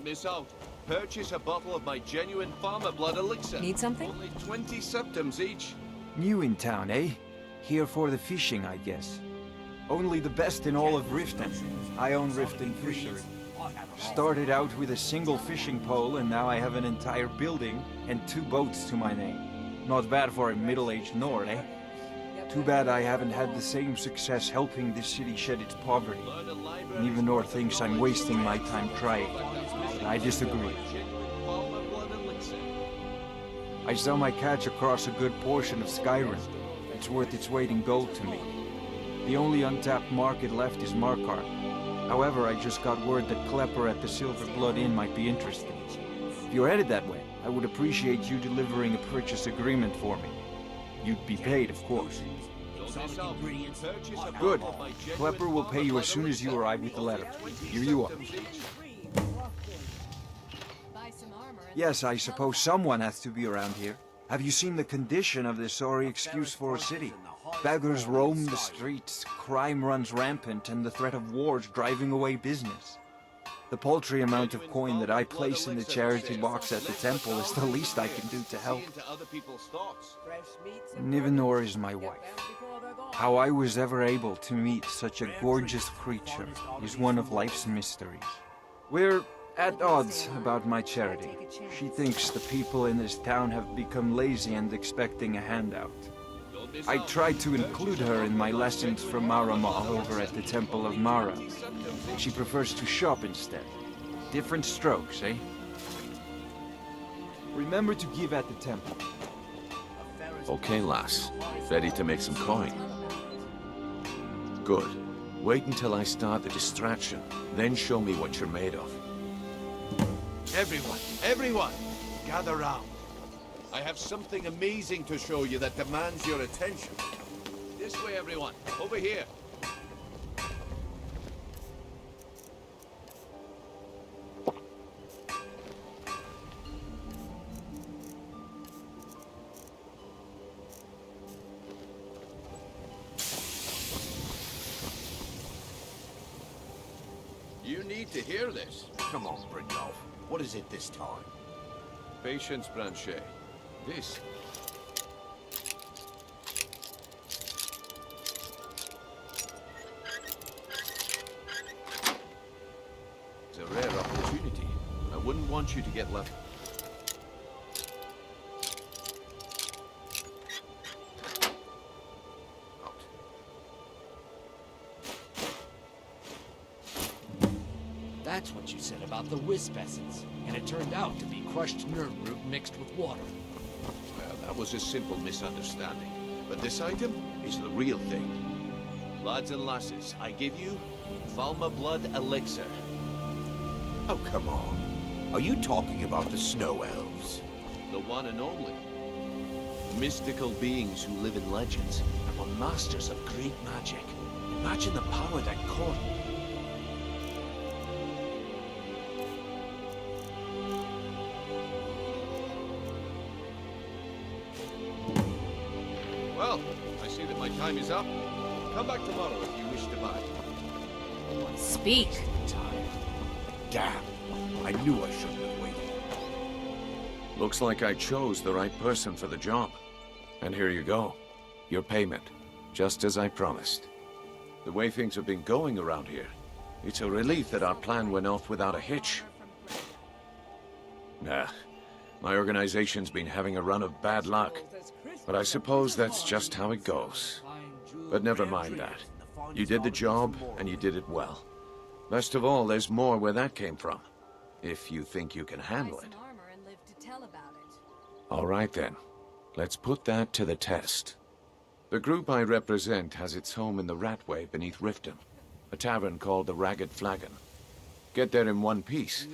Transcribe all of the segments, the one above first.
miss out. Purchase a bottle of my genuine farmer blood elixir. Need something? Only 20 septims each. New in town, eh? Here for the fishing, I guess. Only the best in all of Riften. I own Riften Fishery. Started out with a single fishing pole, and now I have an entire building and 2 boats to my name. Not bad for a middle-aged Nord, eh? Too bad I haven't had the same success helping this city shed its poverty. And even Nord thinks I'm wasting my time trying. I disagree. I sell my catch across a good portion of Skyrim. It's worth its weight in gold to me. The only untapped market left is Markarth. However, I just got word that Klepper at the Silver Blood Inn might be interested. If you're headed that way, I would appreciate you delivering a purchase agreement for me. You'd be paid, of course. Good. Klepper will pay you as soon as you arrive with the letter. Here you are. Yes, I suppose someone has to be around here. Have you seen the condition of this sorry excuse for a city? Beggars roam the streets, crime runs rampant, and the threat of wars driving away business. The paltry amount of coin that I place in the charity box at the temple is the least I can do to help. Nivenor is my wife. How I was ever able to meet such a gorgeous creature is one of life's mysteries. We're at odds about my charity. She thinks the people in this town have become lazy and expecting a handout. I tried to include her in my lessons from Marama over at the Temple of Mara. She prefers to shop instead. Different strokes, eh? Remember to give at the temple. Okay, lass. Ready to make some coin? Good. Wait until I start the distraction, then show me what you're made of. Everyone, gather round. I have something amazing to show you that demands your attention. This way, everyone. Over here. You need to hear this. Come on, Brynjolf. What is it this time? Patience, Branchet. This. It's a rare opportunity. I wouldn't want you to get left. Out. That's what you said about the wisp essence, and it turned out to be crushed nerve root mixed with water. Well, that was a simple misunderstanding. But this item is the real thing. Lads and lasses, I give you Falma Blood Elixir. Oh, come on. Are you talking about the Snow Elves? The one and only. Mystical beings who live in legends and were masters of great magic. Imagine the power that cought. Well, I see that my time is up. Come back tomorrow if you wish to buy. Speak. Damn. I knew I shouldn't have waited. Looks like I chose the right person for the job. And here you go. Your payment. Just as I promised. The way things have been going around here, it's a relief that our plan went off without a hitch. Nah. My organization's been having a run of bad luck. But I suppose that's just how it goes. But never mind that. You did the job, and you did it well. Best of all, there's more where that came from. If you think you can handle it. All right then. Let's put that to the test. The group I represent has its home in the Ratway beneath Riften, a tavern called the Ragged Flagon. Get there in one piece,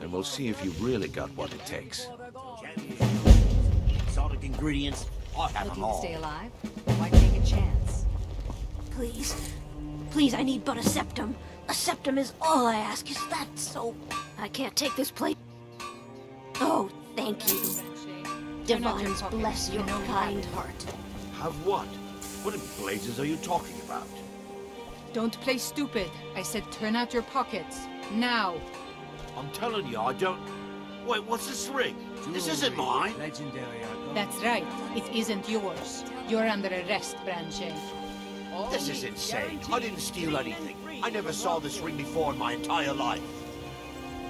and we'll see if you've really got what it takes. Exotic ingredients, I have Looking them to all. stay alive? Why take a chance? Please. Please, I need but a septum. A septum is all I ask. Is that so? I can't take this place. Oh, thank you. Divines bless your kind heart. Have what? What in blazes are you talking about? Don't play stupid. I said turn out your pockets. Now. I'm telling you, I don't... Wait, what's this ring? This isn't mine. That's right. It isn't yours. You're under arrest, Branche. This is insane. I didn't steal anything. I never saw this ring before in my entire life.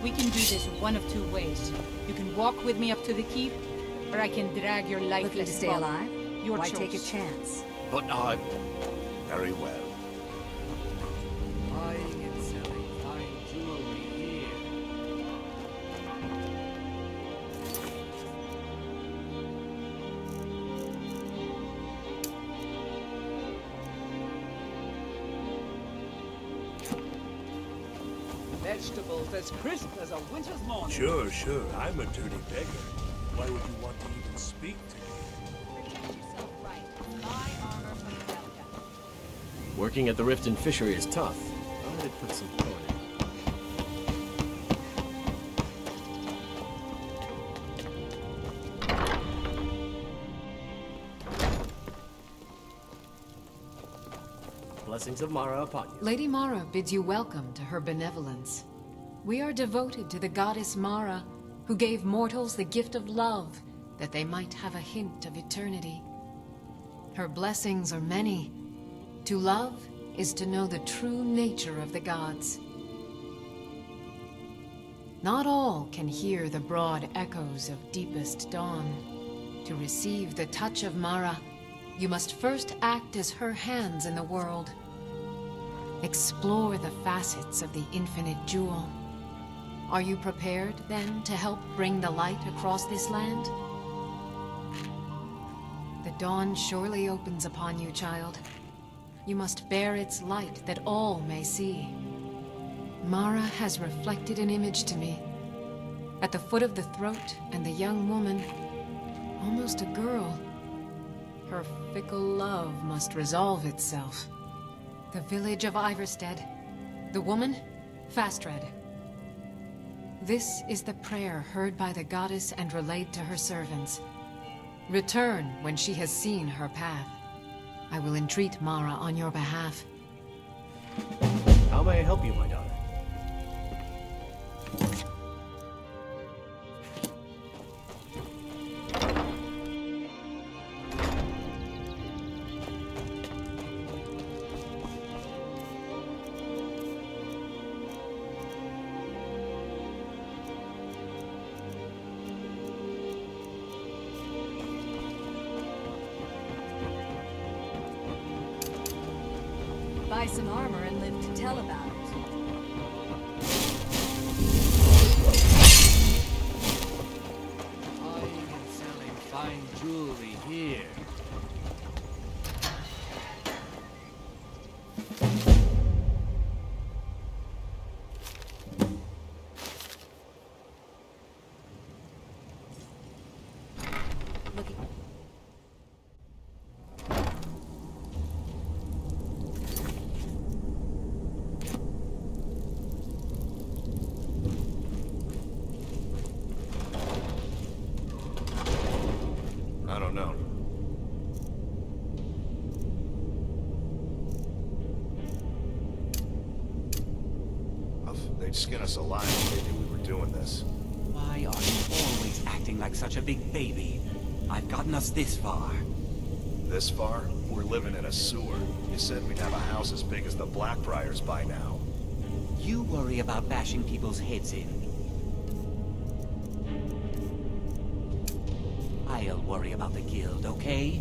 We can do this one of two ways. You can walk with me up to the keep, or I can drag your Looking to lifeless stay body. alive? Your Why choice. take a chance? But I... Very well. Buying and selling fine jewelry here. Vegetables as crisp as a winter's morning. Sure, sure. I'm a dirty beggar. Why would you want to even speak to me? Working at the Riften Fishery is tough. I did put some thought in. Blessings of Mara upon you. Lady Mara bids you welcome to her benevolence. We are devoted to the goddess Mara, who gave mortals the gift of love, that they might have a hint of eternity. Her blessings are many. To love is to know the true nature of the gods. Not all can hear the broad echoes of deepest dawn. To receive the touch of Mara, you must first act as her hands in the world. Explore the facets of the infinite jewel. Are you prepared, then, to help bring the light across this land? The dawn surely opens upon you, child. You must bear its light that all may see. Mara has reflected an image to me. At the foot of the throat, and the young woman, almost a girl. Her fickle love must resolve itself. The village of Iverstead. The woman, Fastred. This is the prayer heard by the goddess and relayed to her servants. Return when she has seen her path. I will entreat Mara on your behalf. How may I help you, my daughter? Buy some armor and live to tell about it. Buying and selling fine jewelry here. Looking. I don't know. They'd skin us alive if they knew we were doing this. Why are you always acting like such a big baby? I've gotten us this far. This far? We're living in a sewer. You said we'd have a house as big as the Blackbriars by now. You worry about bashing people's heads in. I'll worry about the guild, okay?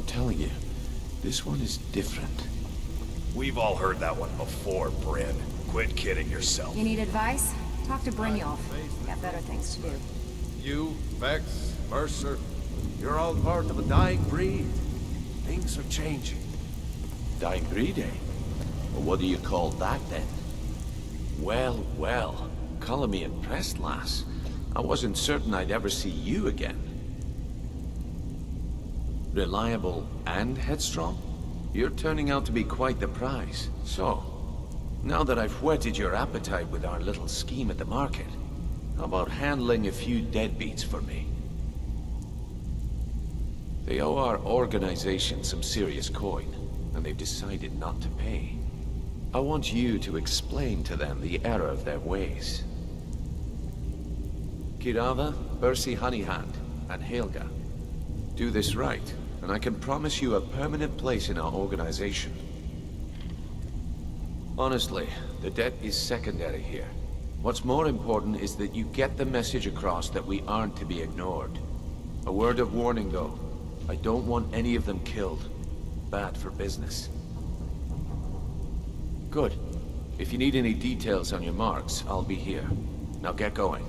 telling you, this one is different. We've all heard that one before, Bryn. Quit kidding yourself. You need advice? Talk to Brynjolf. Got better things to do. You, Vex, Mercer, you're all part of a dying breed. Things are changing. Dying breed, eh? Well, what do you call that, then? Well, well. Color me impressed, lass. I wasn't certain I'd ever see you again. Reliable and headstrong? You're turning out to be quite the prize. So, now that I've whetted your appetite with our little scheme at the market, how about handling a few deadbeats for me? They owe our organization some serious coin, and they've decided not to pay. I want you to explain to them the error of their ways. Kirava, Bersi Honeyhand, and Helga. Do this right, and I can promise you a permanent place in our organization. Honestly, the debt is secondary here. What's more important is that you get the message across that we aren't to be ignored. A word of warning, though. I don't want any of them killed. Bad for business. Good. If you need any details on your marks, I'll be here. Now get going.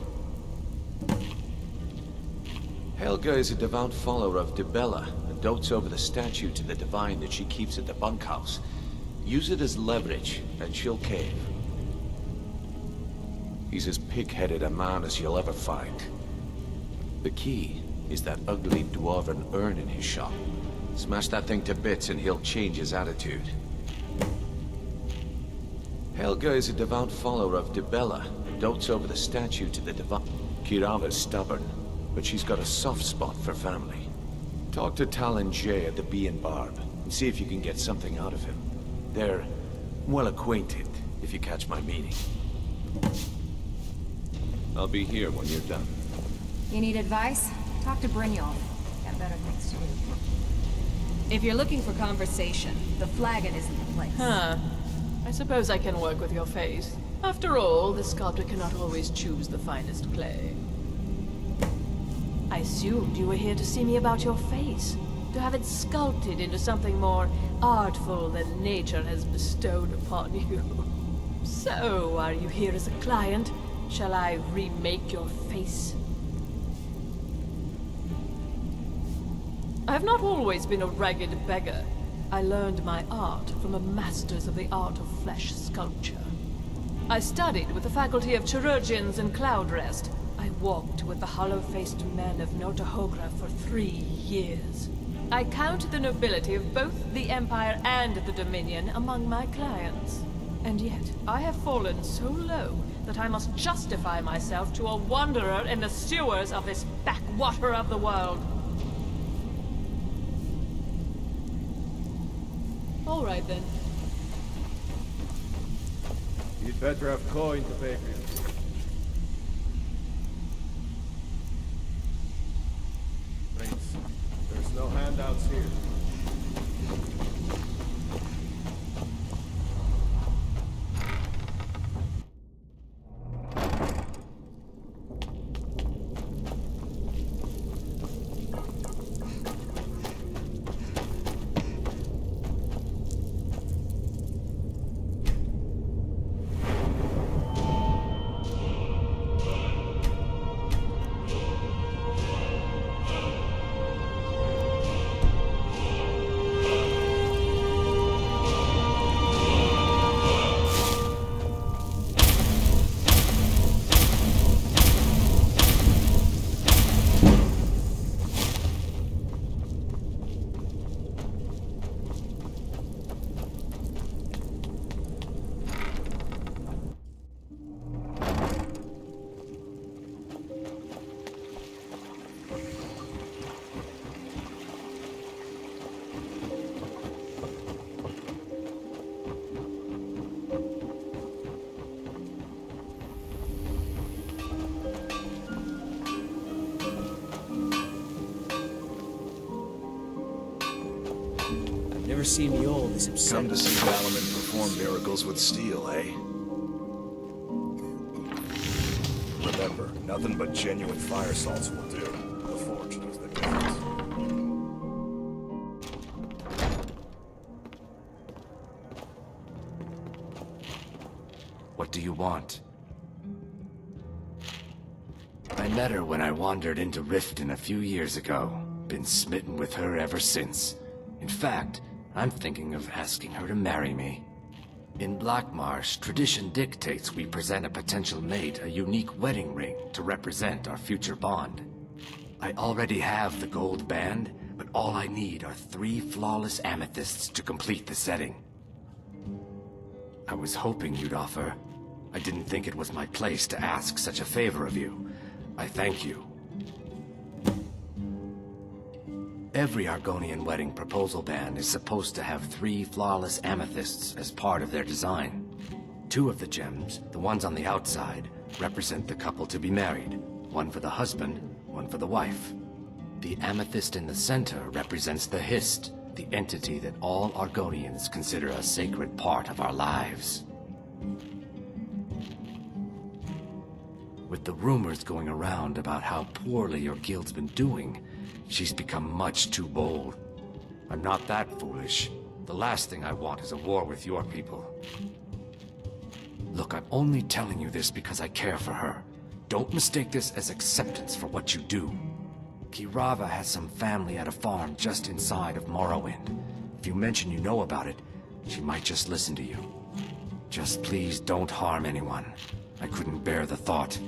Helga is a devout follower of Dibella and dotes over the statue to the divine that she keeps at the bunkhouse. Use it as leverage, and she'll cave. He's as pig-headed a man as you'll ever find. The key is that ugly dwarven urn in his shop. Smash that thing to bits and he'll change his attitude. Helga is a devout follower of Dibella and dotes over the statue to the divine. Kirava's stubborn, but she's got a soft spot for family. Talk to Talon Jay at the Bee and Barb and see if you can get something out of him. They're well acquainted, if you catch my meaning. I'll be here when you're done. You need advice? Talk to Brynjolf. Got better things to do. If you're looking for conversation, the flagon isn't the place. Huh. I suppose I can work with your face. After all, the sculptor cannot always choose the finest clay. I assumed you were here to see me about your face. To have it sculpted into something more artful than nature has bestowed upon you. So, are you here as a client? Shall I remake your face? I have not always been a ragged beggar. I learned my art from the masters of the art of flesh sculpture. I studied with the faculty of chirurgeons in Cloudrest. I walked with the hollow-faced men of Notahogra for 3 years. I count the nobility of both the Empire and the Dominion among my clients. And yet, I have fallen so low that I must justify myself to a wanderer in the sewers of this backwater of the world. All right, then. You'd better have coin to pay for it. Prince, there's no handouts here. Never seen me all this upset. Come to see Valaman perform miracles with steel, eh? Remember, nothing but genuine fire salts will do. The forge knows the difference. What do you want? I met her when I wandered into Riften a few years ago. Been smitten with her ever since. In fact, I'm thinking of asking her to marry me. In Blackmarsh, tradition dictates we present a potential mate a unique wedding ring to represent our future bond. I already have the gold band, but all I need are 3 flawless amethysts to complete the setting. I was hoping you'd offer. I didn't think it was my place to ask such a favor of you. I thank you. Every Argonian wedding proposal band is supposed to have 3 flawless amethysts as part of their design. 2 of the gems, the ones on the outside, represent the couple to be married. One for the husband, one for the wife. The amethyst in the center represents the Hist, the entity that all Argonians consider a sacred part of our lives. With the rumors going around about how poorly your guild's been doing, she's become much too bold. I'm not that foolish. The last thing I want is a war with your people. Look, I'm only telling you this because I care for her. Don't mistake this as acceptance for what you do. Kirava has some family at a farm just inside of Morrowind. If you mention you know about it, she might just listen to you. Just please don't harm anyone. I couldn't bear the thought.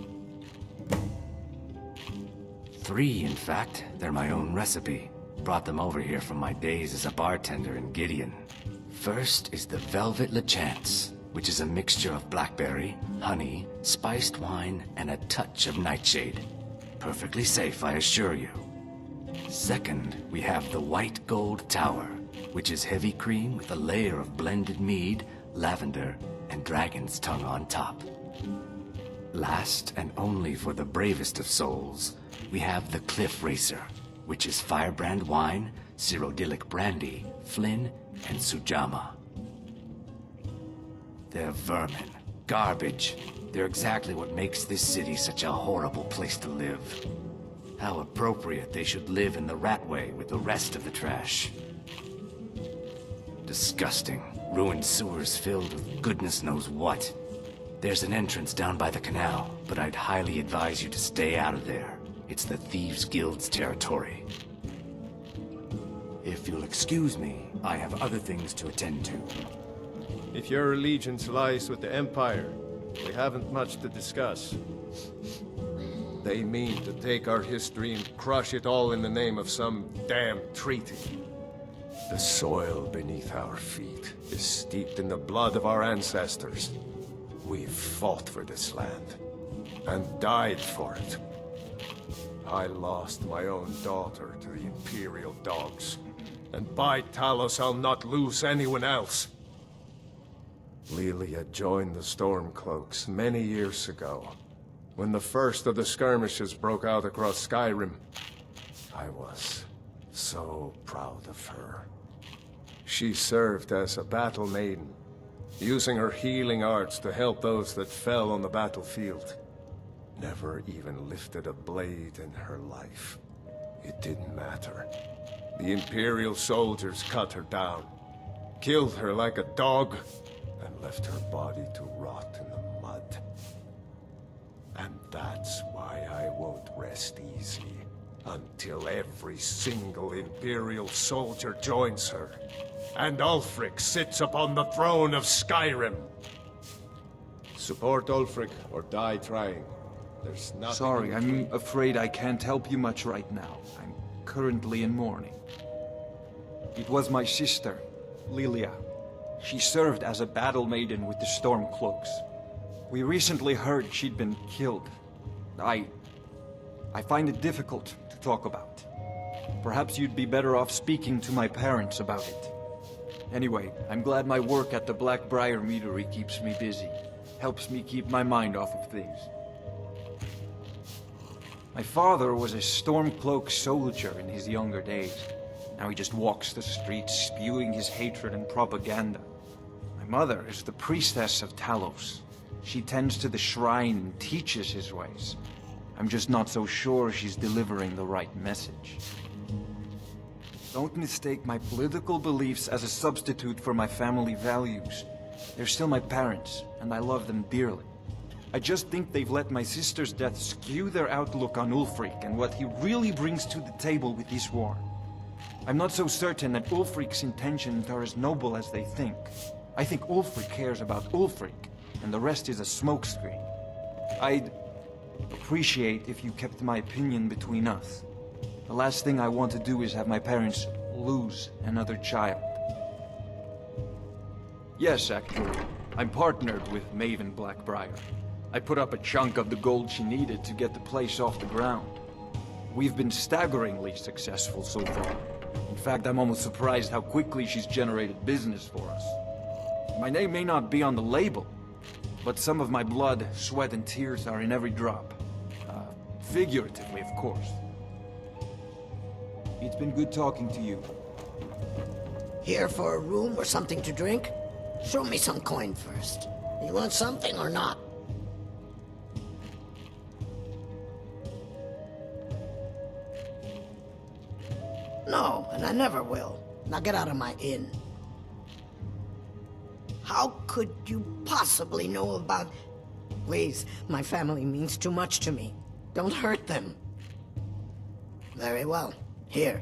3, in fact. They're my own recipe. Brought them over here from my days as a bartender in Gideon. First is the Velvet Lechance, which is a mixture of blackberry, honey, spiced wine, and a touch of nightshade. Perfectly safe, I assure you. Second, we have the White Gold Tower, which is heavy cream with a layer of blended mead, lavender, and dragon's tongue on top. Last, and only for the bravest of souls, we have the Cliff Racer, which is firebrand wine, Cyrodiilic brandy, Flynn, and Sujamma. They're vermin. Garbage. They're exactly what makes this city such a horrible place to live. How appropriate they should live in the Ratway with the rest of the trash. Disgusting. Ruined sewers filled with goodness knows what. There's an entrance down by the canal, but I'd highly advise you to stay out of there. It's the Thieves Guild's territory. If you'll excuse me, I have other things to attend to. If your allegiance lies with the Empire, we haven't much to discuss. They mean to take our history and crush it all in the name of some damn treaty. The soil beneath our feet is steeped in the blood of our ancestors. We've fought for this land, and died for it. I lost my own daughter to the Imperial dogs, and by Talos I'll not lose anyone else. Lilia joined the Stormcloaks many years ago, when the first of the skirmishes broke out across Skyrim. I was so proud of her. She served as a battle maiden, using her healing arts to help those that fell on the battlefield. Never even lifted a blade in her life. It didn't matter. The Imperial soldiers cut her down, killed her like a dog, and left her body to rot in the mud. And that's why I won't rest easy until every single Imperial soldier joins her, and Ulfric sits upon the throne of Skyrim. Support Ulfric or die trying. There's nothing. Sorry, I'm afraid I can't help you much right now. I'm currently in mourning. It was my sister, Lilia. She served as a battle maiden with the Stormcloaks. We recently heard she'd been killed. I find it difficult to talk about. Perhaps you'd be better off speaking to my parents about it. Anyway, I'm glad my work at the Blackbriar Meadery keeps me busy. Helps me keep my mind off of things. My father was a Stormcloak soldier in his younger days. Now he just walks the streets spewing his hatred and propaganda. My mother is the priestess of Talos. She tends to the shrine and teaches his ways. I'm just not so sure she's delivering the right message. Don't mistake my political beliefs as a substitute for my family values. They're still my parents, and I love them dearly. I just think they've let my sister's death skew their outlook on Ulfric and what he really brings to the table with this war. I'm not so certain that Ulfric's intentions are as noble as they think. I think Ulfric cares about Ulfric, and the rest is a smokescreen. I'd appreciate if you kept my opinion between us. The last thing I want to do is have my parents lose another child. Yes, accured. I'm partnered with Maven Blackbriar. I put up a chunk of the gold she needed to get the place off the ground. We've been staggeringly successful so far. In fact, I'm almost surprised how quickly she's generated business for us. My name may not be on the label, but some of my blood, sweat, and tears are in every drop. Figuratively, of course. It's been good talking to you. Here for a room or something to drink? Show me some coin first. You want something or not? No, and I never will. Now get out of my inn. How could you possibly know about... Please, my family means too much to me. Don't hurt them. Very well. Here.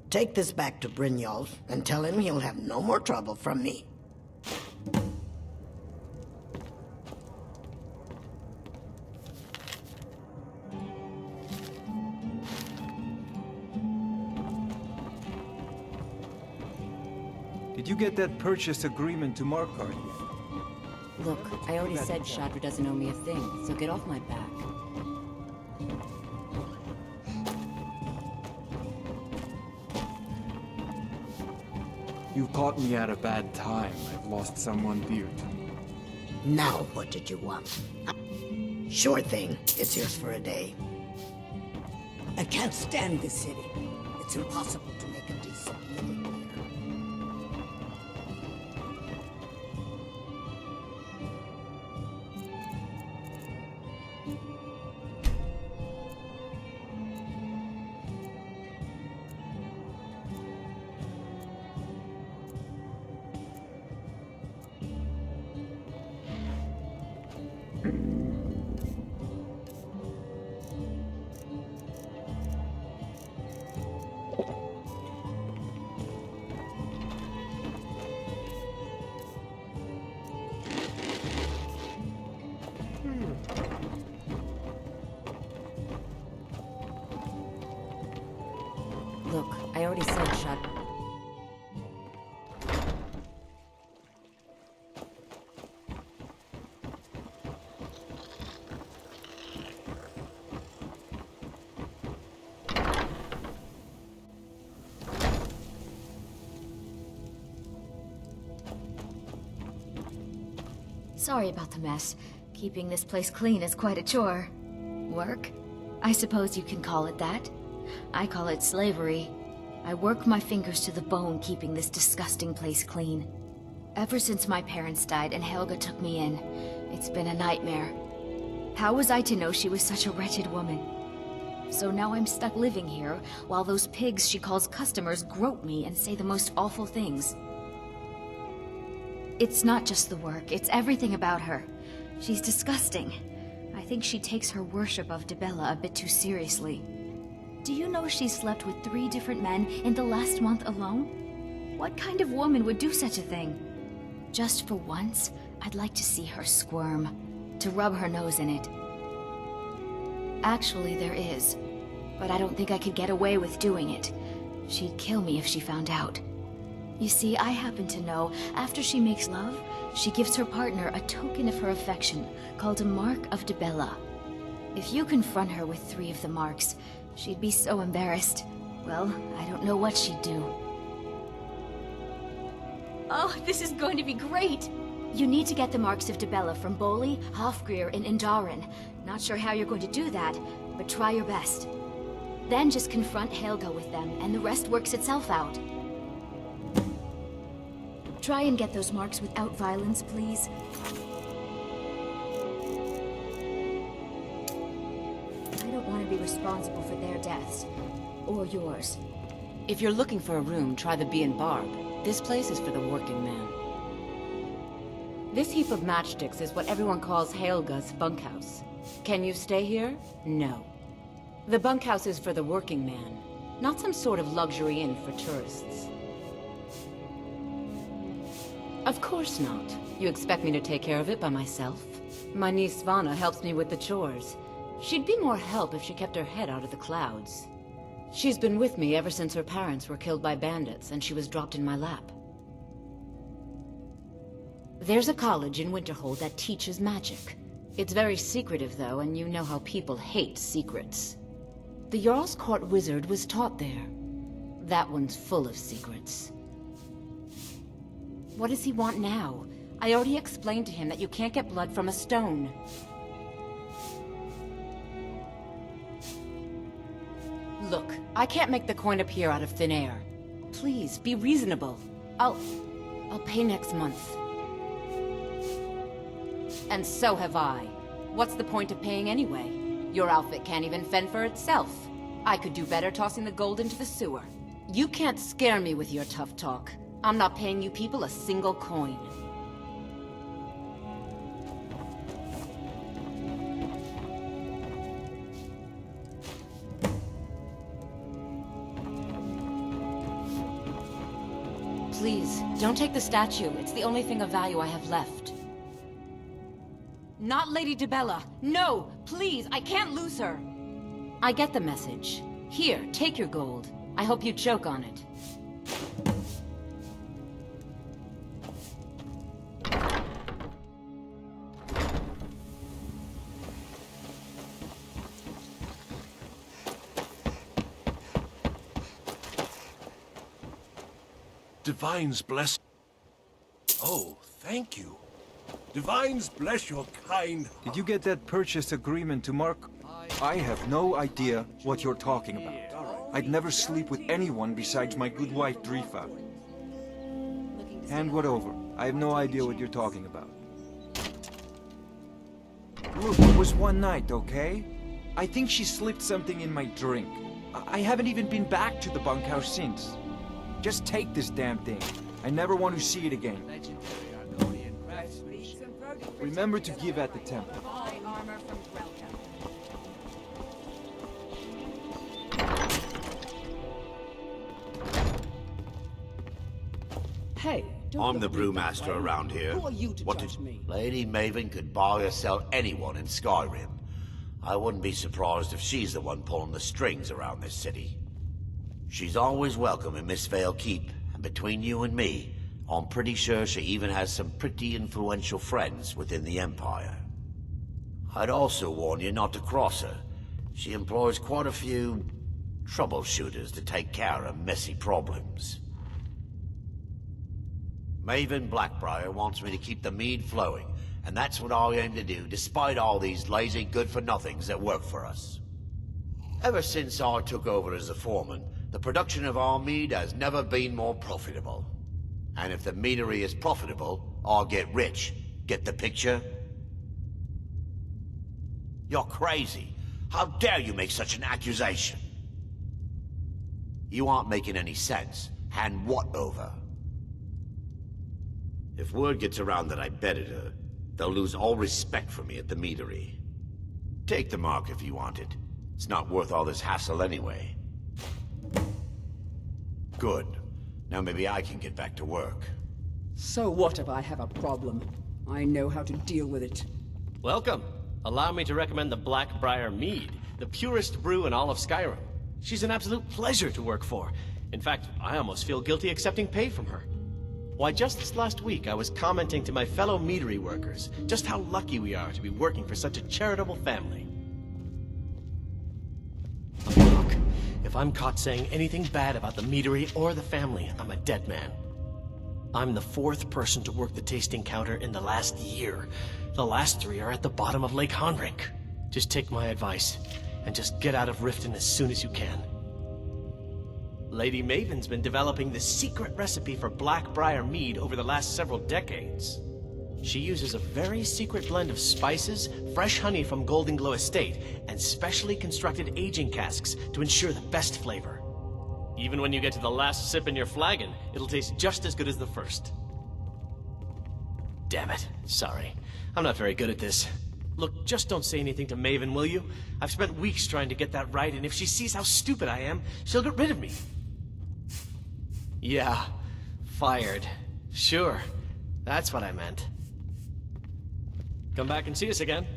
Take this back to Brynjolf and tell him he'll have no more trouble from me. Did you get that purchase agreement to Markarth yet? Look, I already said Shadra doesn't owe me a thing, so get off my back. You caught me at a bad time. I've lost someone dear to me. Now, what did you want? Sure thing. It's yours for a day. I can't stand this city. It's impossible to make a decent living here. Look, I already said Shadra. Sorry about the mess. Keeping this place clean is quite a chore. Work? I suppose you can call it that. I call it slavery. I work my fingers to the bone keeping this disgusting place clean. Ever since my parents died and Helga took me in, it's been a nightmare. How was I to know she was such a wretched woman? So now I'm stuck living here, while those pigs she calls customers grope me and say the most awful things. It's not just the work, it's everything about her. She's disgusting. I think she takes her worship of Dibella a bit too seriously. Do you know she slept with 3 different men in the last month alone? What kind of woman would do such a thing? Just for once, I'd like to see her squirm, to rub her nose in it. Actually, there is, but I don't think I could get away with doing it. She'd kill me if she found out. You see, I happen to know, after she makes love, she gives her partner a token of her affection, called a Mark of Dibella. If you confront her with 3 of the marks, she'd be so embarrassed. Well, I don't know what she'd do. Oh, this is going to be great! You need to get the marks of Dibella from Boli, Hofgrir, and Indaren. Not sure how you're going to do that, but try your best. Then just confront Helga with them, and the rest works itself out. Try and get those marks without violence, please. I don't want to be responsible for their deaths. Or yours. If you're looking for a room, try the Bee and Barb. This place is for the working man. This heap of matchsticks is what everyone calls Helga's bunkhouse. Can you stay here? No. The bunkhouse is for the working man, not some sort of luxury inn for tourists. Of course not. You expect me to take care of it by myself? My niece Svana helps me with the chores. She'd be more help if she kept her head out of the clouds. She's been with me ever since her parents were killed by bandits and she was dropped in my lap. There's a college in Winterhold that teaches magic. It's very secretive though, and you know how people hate secrets. The Jarl's Court wizard was taught there. That one's full of secrets. What does he want now? I already explained to him that you can't get blood from a stone. Look, I can't make the coin appear out of thin air. Please, be reasonable. I'll pay next month. And so have I. What's the point of paying anyway? Your outfit can't even fend for itself. I could do better tossing the gold into the sewer. You can't scare me with your tough talk. I'm not paying you people a single coin. Please, don't take the statue. It's the only thing of value I have left. Not Lady Dibella. No! Please, I can't lose her! I get the message. Here, take your gold. I hope you choke on it. Divines bless... Oh, thank you. Divines bless your kind... Did you get that purchase agreement to Mark? I have no idea what you're talking about. I'd never sleep with anyone besides my good wife, Drifa. Hand what over. I have no idea what you're talking about. Look, it was one night, okay? I think she slipped something in my drink. I haven't even been back to the bunkhouse since. Just take this damn thing. I never want to see it again. Remember to give at the temple. Hey, I'm the brewmaster around here. Who are you to judge me? Lady Maven could buy or sell anyone in Skyrim. I wouldn't be surprised if she's the one pulling the strings around this city. She's always welcome in Mistveil Keep, and between you and me, I'm pretty sure she even has some pretty influential friends within the Empire. I'd also warn you not to cross her. She employs quite a few troubleshooters to take care of messy problems. Maven Blackbriar wants me to keep the mead flowing, and that's what I aim to do despite all these lazy good-for-nothings that work for us. Ever since I took over as a foreman, the production of our mead has never been more profitable. And if the meadery is profitable, I'll get rich. Get the picture? You're crazy. How dare you make such an accusation? You aren't making any sense. Hand what over? If word gets around that I betted her, they'll lose all respect for me at the meadery. Take the mark if you want it. It's not worth all this hassle anyway. Good. Now maybe I can get back to work. So what if I have a problem? I know how to deal with it. Welcome. Allow me to recommend the Blackbriar Mead, the purest brew in all of Skyrim. She's an absolute pleasure to work for. In fact, I almost feel guilty accepting pay from her. Why, just this last week, I was commenting to my fellow meadery workers just how lucky we are to be working for such a charitable family. Look, if I'm caught saying anything bad about the meadery or the family, I'm a dead man. I'm the 4th person to work the tasting counter in the last year. The last 3 are at the bottom of Lake Honrink. Just take my advice, and just get out of Riften as soon as you can. Lady Maven's been developing the secret recipe for Blackbriar Mead over the last several decades. She uses a very secret blend of spices, fresh honey from Golden Glow Estate, and specially constructed aging casks to ensure the best flavor. Even when you get to the last sip in your flagon, it'll taste just as good as the first. damn it. Sorry. I'm not very good at this. Look, just don't say anything to Maven, will you? I've spent weeks trying to get that right, and if she sees how stupid I am, she'll get rid of me. Yeah, fired. Sure, that's what I meant. Come back and see us again.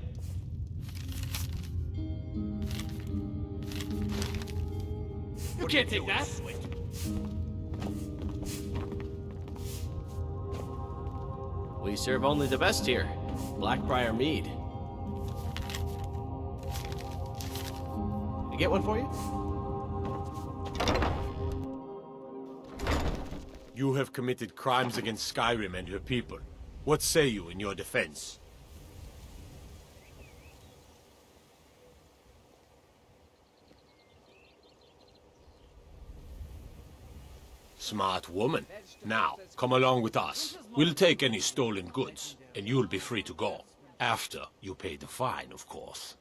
You can't take that! We serve only the best here. Blackbriar mead. I get one for you? You have committed crimes against Skyrim and her people. What say you in your defense? Smart woman. Now, come along with us. We'll take any stolen goods, and you'll be free to go. After you pay the fine, of course.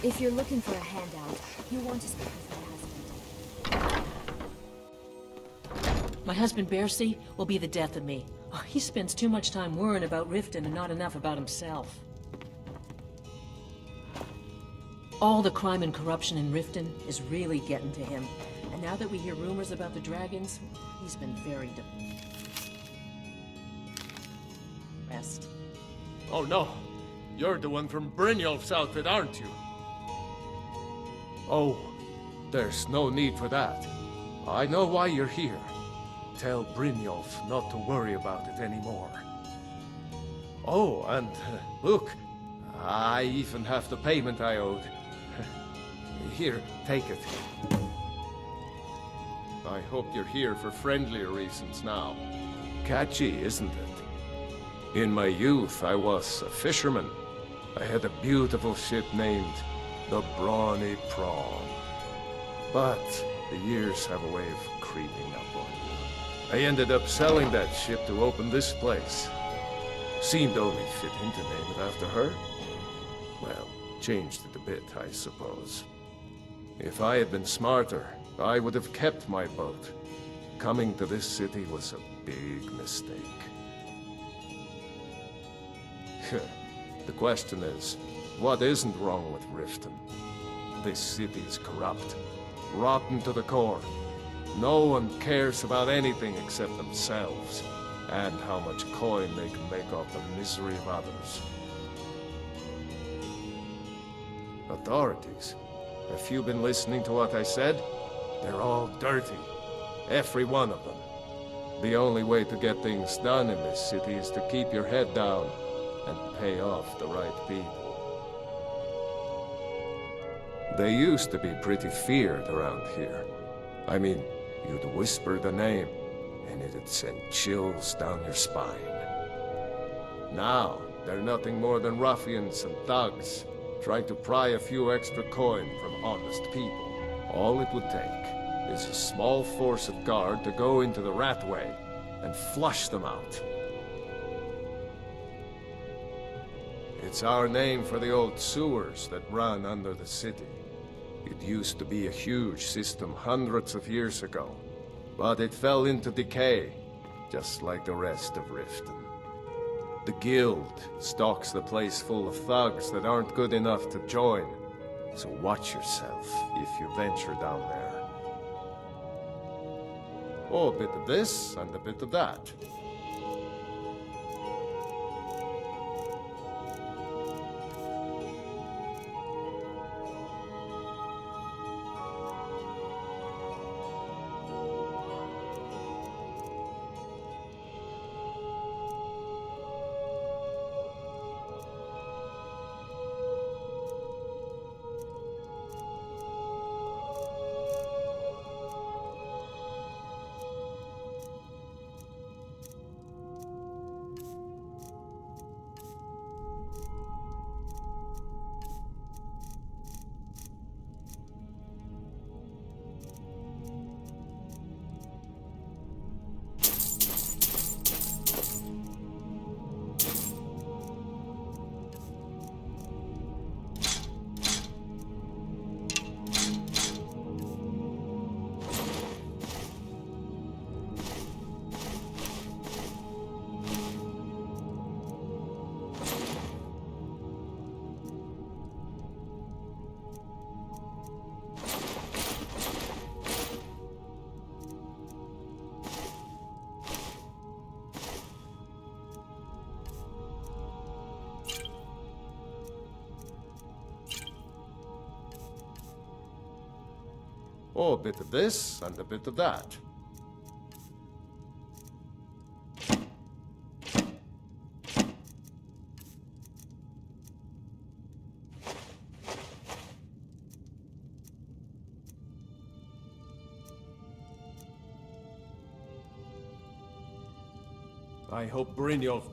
If you're looking for a handout, you want to speak with my husband. My husband, Bercy, will be the death of me. Oh, he spends too much time worrying about Riften and not enough about himself. All the crime and corruption in Riften is really getting to him. And now that we hear rumors about the dragons, he's been very depressed. Oh no, you're the one from Brynjolf's outfit, aren't you? Oh, there's no need for that. I know why you're here. Tell Brynjolf not to worry about it anymore. Oh, and look, I even have the payment I owed. Here, take it. I hope you're here for friendlier reasons now. Catchy, isn't it? In my youth, I was a fisherman. I had a beautiful ship named the Brawny Prawn. But the years have a way of creeping up on me. I ended up selling that ship to open this place. Seemed only fitting to name it after her. Well, changed it a bit, I suppose. If I had been smarter, I would have kept my boat. Coming to this city was a big mistake. The question is, what isn't wrong with Riften? This city is corrupt, rotten to the core. No one cares about anything except themselves, and how much coin they can make off the misery of others. Authorities, have you been listening to what I said? They're all dirty, every one of them. The only way to get things done in this city is to keep your head down and pay off the right people. They used to be pretty feared around here. I mean, you'd whisper the name, and it'd send chills down your spine. Now, they're nothing more than ruffians and thugs, trying to pry a few extra coin from honest people. All it would take is a small force of guard to go into the Ratway and flush them out. It's our name for the old sewers that run under the city. It used to be a huge system hundreds of years ago, but it fell into decay, just like the rest of Riften. The Guild stocks the place full of thugs that aren't good enough to join, so watch yourself if you venture down there. Oh, a bit of this and a bit of that. Oh, a bit of this and a bit of that. I hope Brynjolf...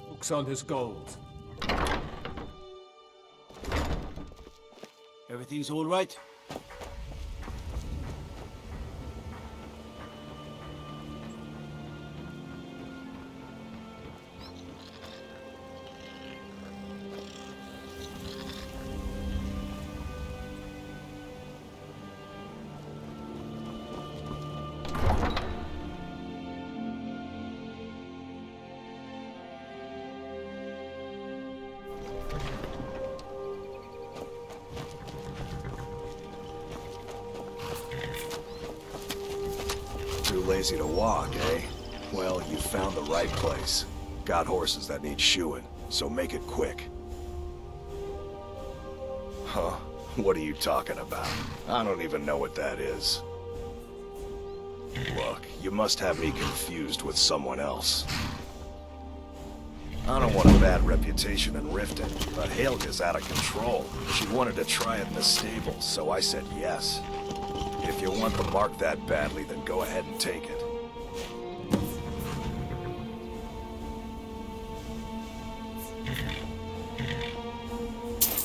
looks on his gold. Everything's all right? Too lazy to walk, eh? Well, you found the right place. Got horses that need shoeing, so make it quick. Huh? What are you talking about? I don't even know what that is. Look, you must have me confused with someone else. I don't want a bad reputation in Riften, but Helga's out of control. She wanted to try it in the stable, so I said yes. If you want the mark that badly, then go ahead and take it.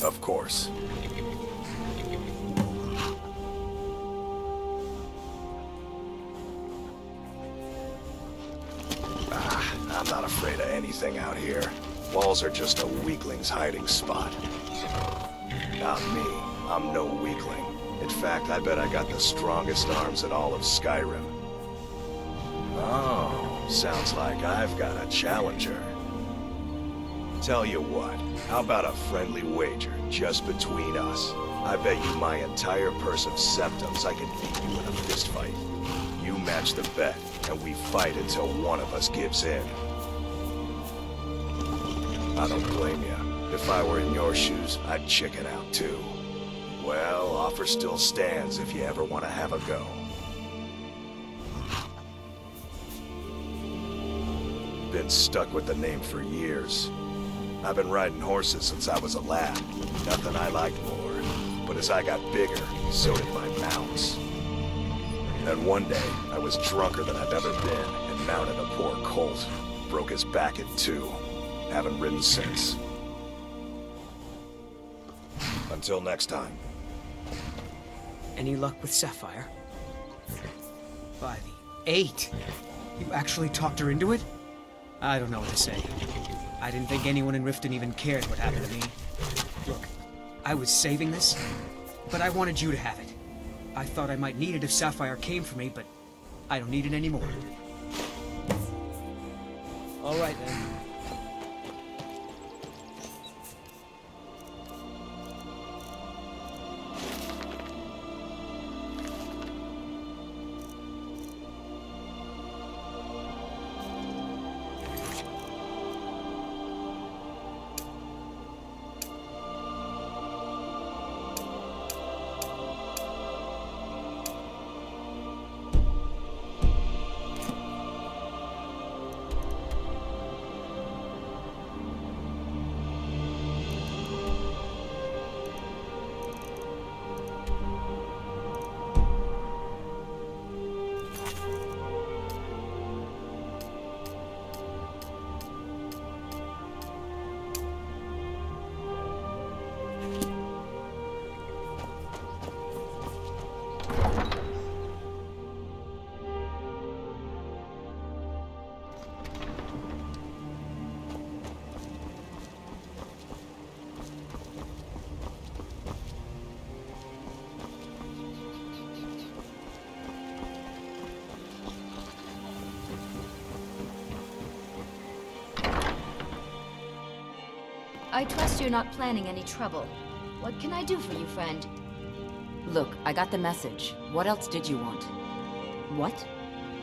Of course. I'm not afraid of anything out here. Walls are just a weakling's hiding spot. Not me. I'm no weakling. In fact, I bet I got the strongest arms in all of Skyrim. Oh, sounds like I've got a challenger. Tell you what, how about a friendly wager, just between us? I bet you my entire purse of septums I can beat you in a fistfight. You match the bet, and we fight until one of us gives in. I don't blame you. If I were in your shoes, I'd chicken out too. Well, offer still stands if you ever want to have a go. Been stuck with the name for years. I've been riding horses since I was a lad. Nothing I liked more. But as I got bigger, so did my mounts. Then one day, I was drunker than I've ever been and mounted a poor colt. Broke his back in two. Haven't ridden since. Until next time. Any luck with Sapphire? By the 8! You actually talked her into it? I don't know what to say. I didn't think anyone in Riften even cared what happened to me. Look, I was saving this, but I wanted you to have it. I thought I might need it if Sapphire came for me, but I don't need it anymore. All right, then. I trust you're not planning any trouble. What can I do for you, friend? Look, I got the message. What else did you want? What?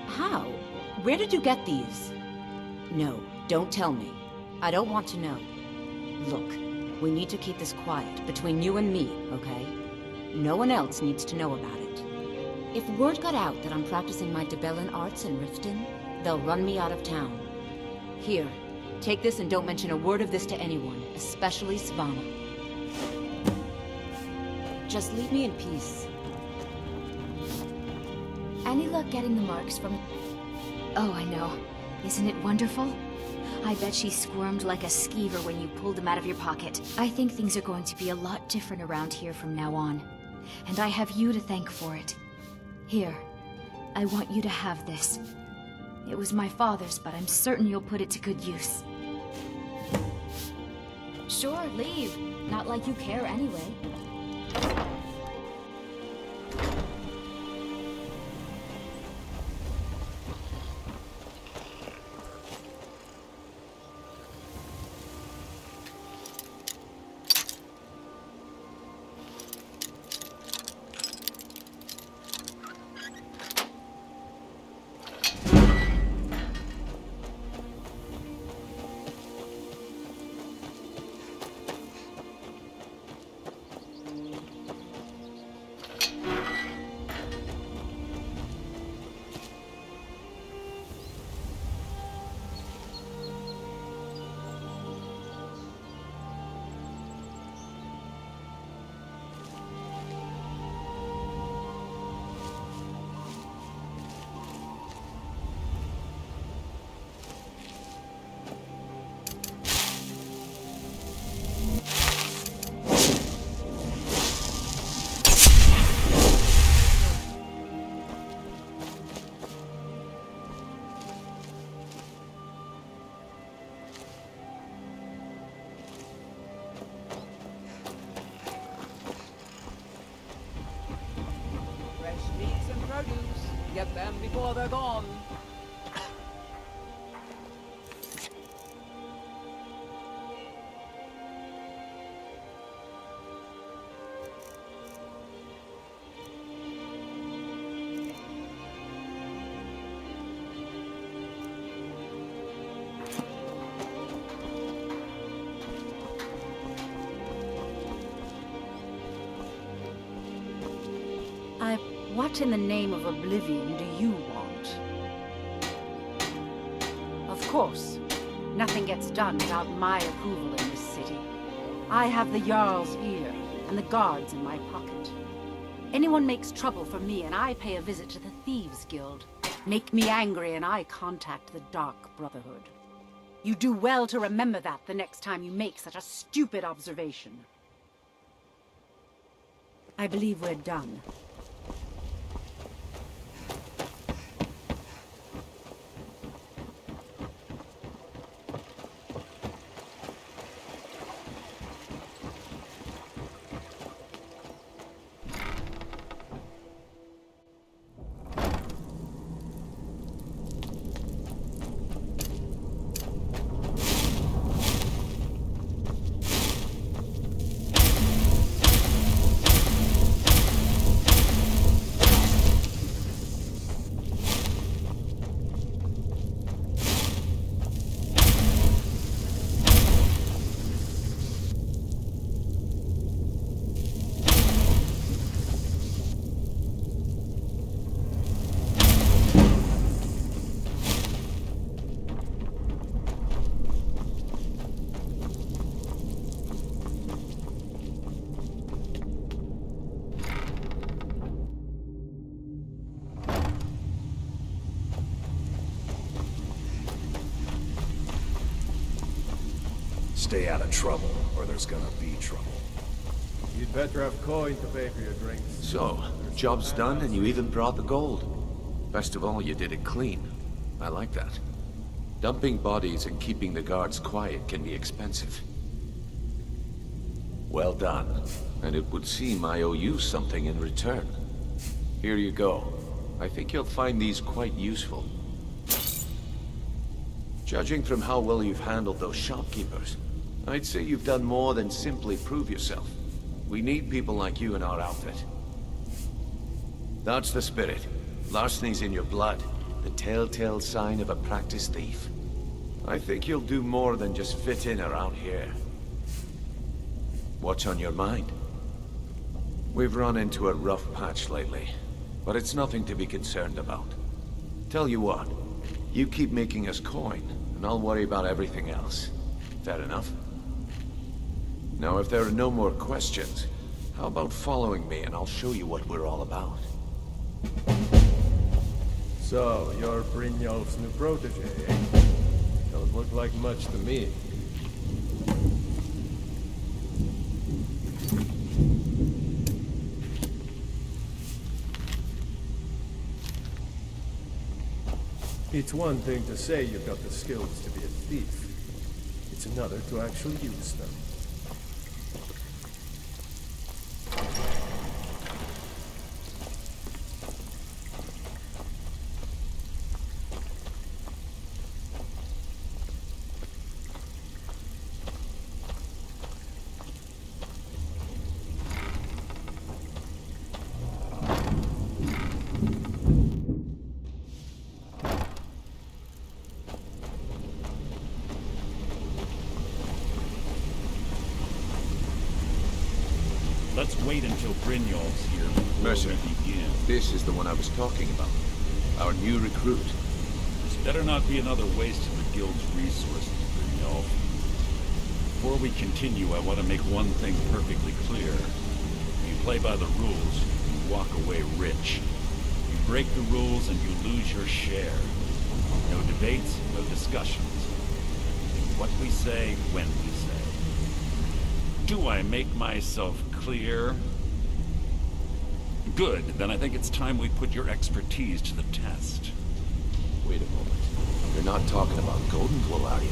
How? Where did you get these? No, don't tell me. I don't want to know. Look, we need to keep this quiet, between you and me, okay? No one else needs to know about it. If word got out that I'm practicing my Debellan arts in Riften, they'll run me out of town. Here, take this and don't mention a word of this to anyone, especially Svanna. Just leave me in peace. Any luck getting the marks from... Oh, I know. Isn't it wonderful? I bet she squirmed like a skeever when you pulled them out of your pocket. I think things are going to be a lot different around here from now on. And I have you to thank for it. Here, I want you to have this. It was my father's, but I'm certain you'll put it to good use. Sure, leave. Not like you care anyway. Get them before they're gone. What in the name of oblivion do you want? Of course, nothing gets done without my approval in this city. I have the Jarl's ear and the guards in my pocket. Anyone makes trouble for me and I pay a visit to the Thieves Guild. Make me angry and I contact the Dark Brotherhood. You do well to remember that the next time you make such a stupid observation. I believe we're done. Stay out of trouble, or there's gonna be trouble. You'd better have coin to pay for your drinks. So, job's done and you even brought the gold. Best of all, you did it clean. I like that. Dumping bodies and keeping the guards quiet can be expensive. Well done. And it would seem I owe you something in return. Here you go. I think you'll find these quite useful. Judging from how well you've handled those shopkeepers, I'd say you've done more than simply prove yourself. We need people like you in our outfit. That's the spirit. Larceny's in your blood. the telltale sign of a practiced thief. I think you'll do more than just fit in around here. What's on your mind? We've run into a rough patch lately, but it's nothing to be concerned about. Tell you what, you keep making us coin, and I'll worry about everything else. Fair enough? Now, if there are no more questions, how about following me and I'll show you what we're all about? So, you're Brynjolf's new protege, eh? Don't look like much to me. It's one thing to say you've got the skills to be a thief. It's another to actually use them. Let's wait until Brynjolf's here before Mercer, we begin. this is the one I was talking about. Our new recruit. This better not be another waste of the Guild's resources, Brynjolf. Before we continue, I want to make one thing perfectly clear. If you play by the rules, you walk away rich. You break the rules and you lose your share. No debates, no discussions. What we say, when we say. Do I make myself clear? Good, then I think it's time we put your expertise to the test. Wait a moment. You're not talking about Golden Glow, are you?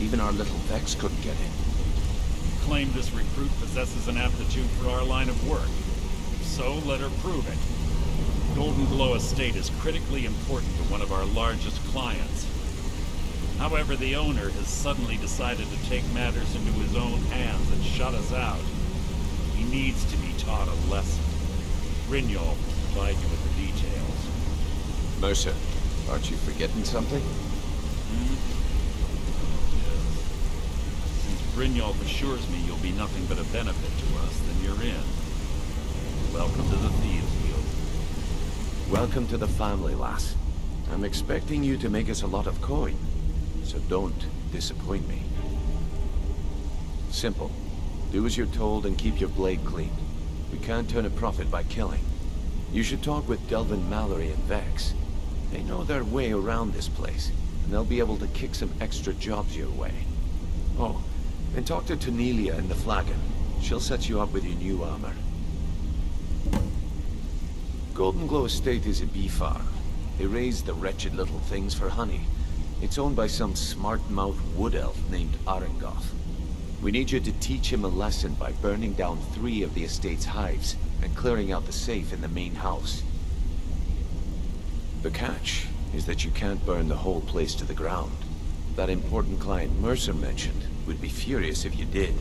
Even our little Vex couldn't get in. You claim this recruit possesses an aptitude for our line of work. If so, let her prove it. Golden Glow Estate is critically important to one of our largest clients. However, the owner has suddenly decided to take matters into his own hands and shut us out. He needs to be taught a lesson. Brynjolf will provide you with the details. Mercer, aren't you forgetting something? Yes. Since Brynjolf assures me you'll be nothing but a benefit to us, then you're in. Welcome to the Thieves Guild. Welcome to the family, lass. I'm expecting you to make us a lot of coin, so don't disappoint me. Simple. Do as you're told and keep your blade clean. We can't turn a profit by killing. You should talk with Delvin Mallory and Vex. They know their way around this place, and they'll be able to kick some extra jobs your way. Oh, and talk to Tanelia in the Flagon. She'll set you up with your new armor. Golden Glow Estate is a bee farm. They raise the wretched little things for honey. It's owned by some smart-mouthed wood elf named Arengoth. We need you to teach him a lesson by burning down 3 of the estate's hives and clearing out the safe in the main house. The catch is that you can't burn the whole place to the ground. That important client Mercer mentioned would be furious if you did.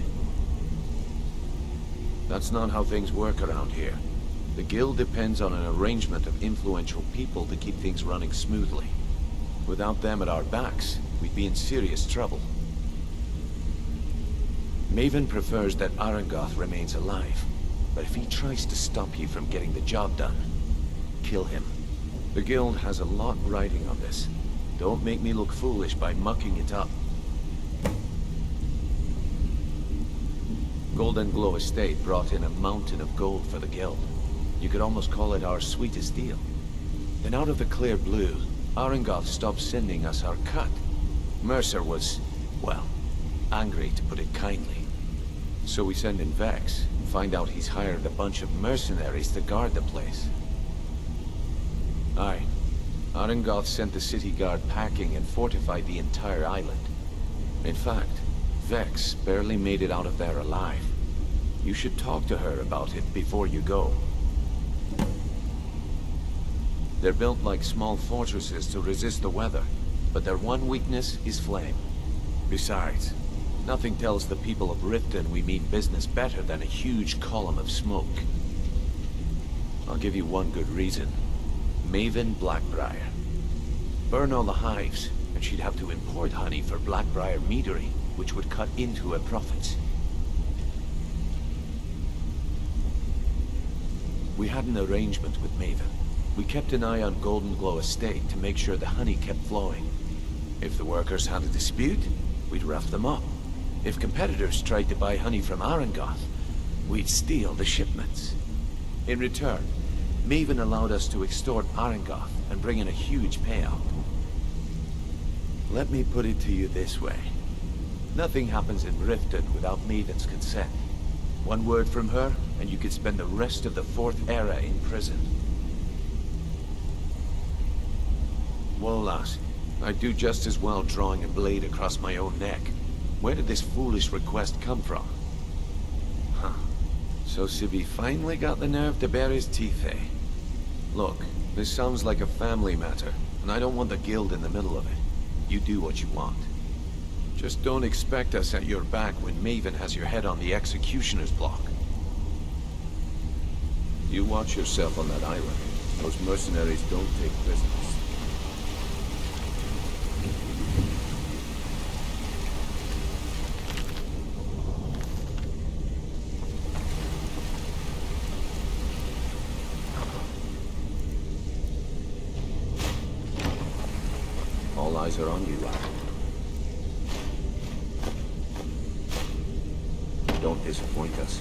That's not how things work around here. The guild depends on an arrangement of influential people to keep things running smoothly. Without them at our backs, we'd be in serious trouble. Maven prefers that Arengoth remains alive, but if he tries to stop you from getting the job done, kill him. The guild has a lot riding on this. Don't make me look foolish by mucking it up. Golden Glow Estate brought in a mountain of gold for the guild. You could almost call it our sweetest deal. Then out of the clear blue, Arengoth stopped sending us our cut. Mercer was, well, angry to put it kindly. So we send in Vex, and find out he's hired a bunch of mercenaries to guard the place. Aye. Arengoth sent the city guard packing and fortified the entire island. In fact, Vex barely made it out of there alive. You should talk to her about it before you go. They're built like small fortresses to resist the weather, but their one weakness is flame. Besides, nothing tells the people of Riften we mean business better than a huge column of smoke. I'll give you one good reason. Maven Blackbriar. burn all the hives, and she'd have to import honey for Blackbriar meadery, which would cut into her profits. We had an arrangement with Maven. We kept an eye on Golden Glow Estate to make sure the honey kept flowing. If the workers had a dispute, we'd rough them up. If competitors tried to buy honey from Arangoth, we'd steal the shipments. In return, Maven allowed us to extort Arangoth and bring in a huge payout. Let me put it to you this way. Nothing happens in Riften without Maven's consent. One word from her, and you could spend the rest of the Fourth Era in prison. Well, lass, I'd do just as well drawing a blade across my own neck. Where did this foolish request come from? Huh. So Sibby finally got the nerve to bare his teeth, eh? Look, this sounds like a family matter, and I don't want the guild in the middle of it. You do what you want. Just don't expect us at your back when Maven has your head on the executioner's block. You watch yourself on that island. Those mercenaries don't take prisoners. All eyes are on you, lad. Don't disappoint us.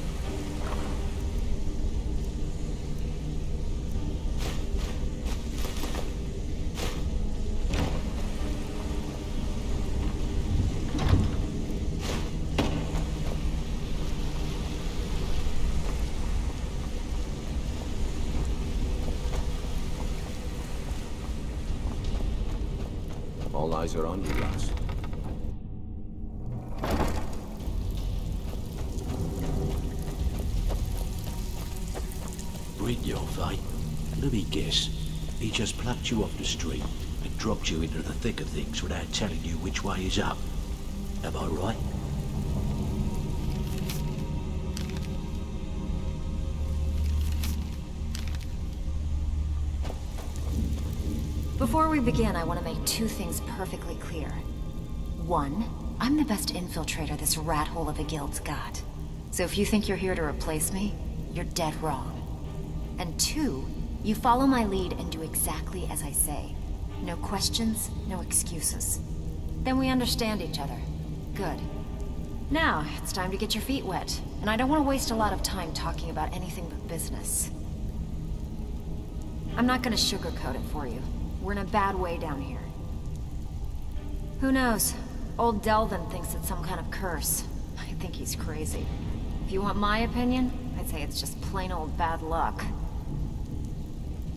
All eyes are on you, lass. Brynjolf, eh? Let me guess. He just plucked you off the street and dropped you into the thick of things without telling you which way is up. Am I right? Before we begin, I want to make two things perfectly clear. One, I'm the best infiltrator this rat hole of a guild's got. So if you think you're here to replace me, you're dead wrong. And two, you follow my lead and do exactly as I say. No questions, no excuses. Then we understand each other. Good. Now, it's time to get your feet wet. And I don't want to waste a lot of time talking about anything but business. I'm not going to sugarcoat it for you. We're in a bad way down here. Who knows? Old Delvin thinks it's some kind of curse. I think he's crazy. If you want my opinion, I'd say it's just plain old bad luck.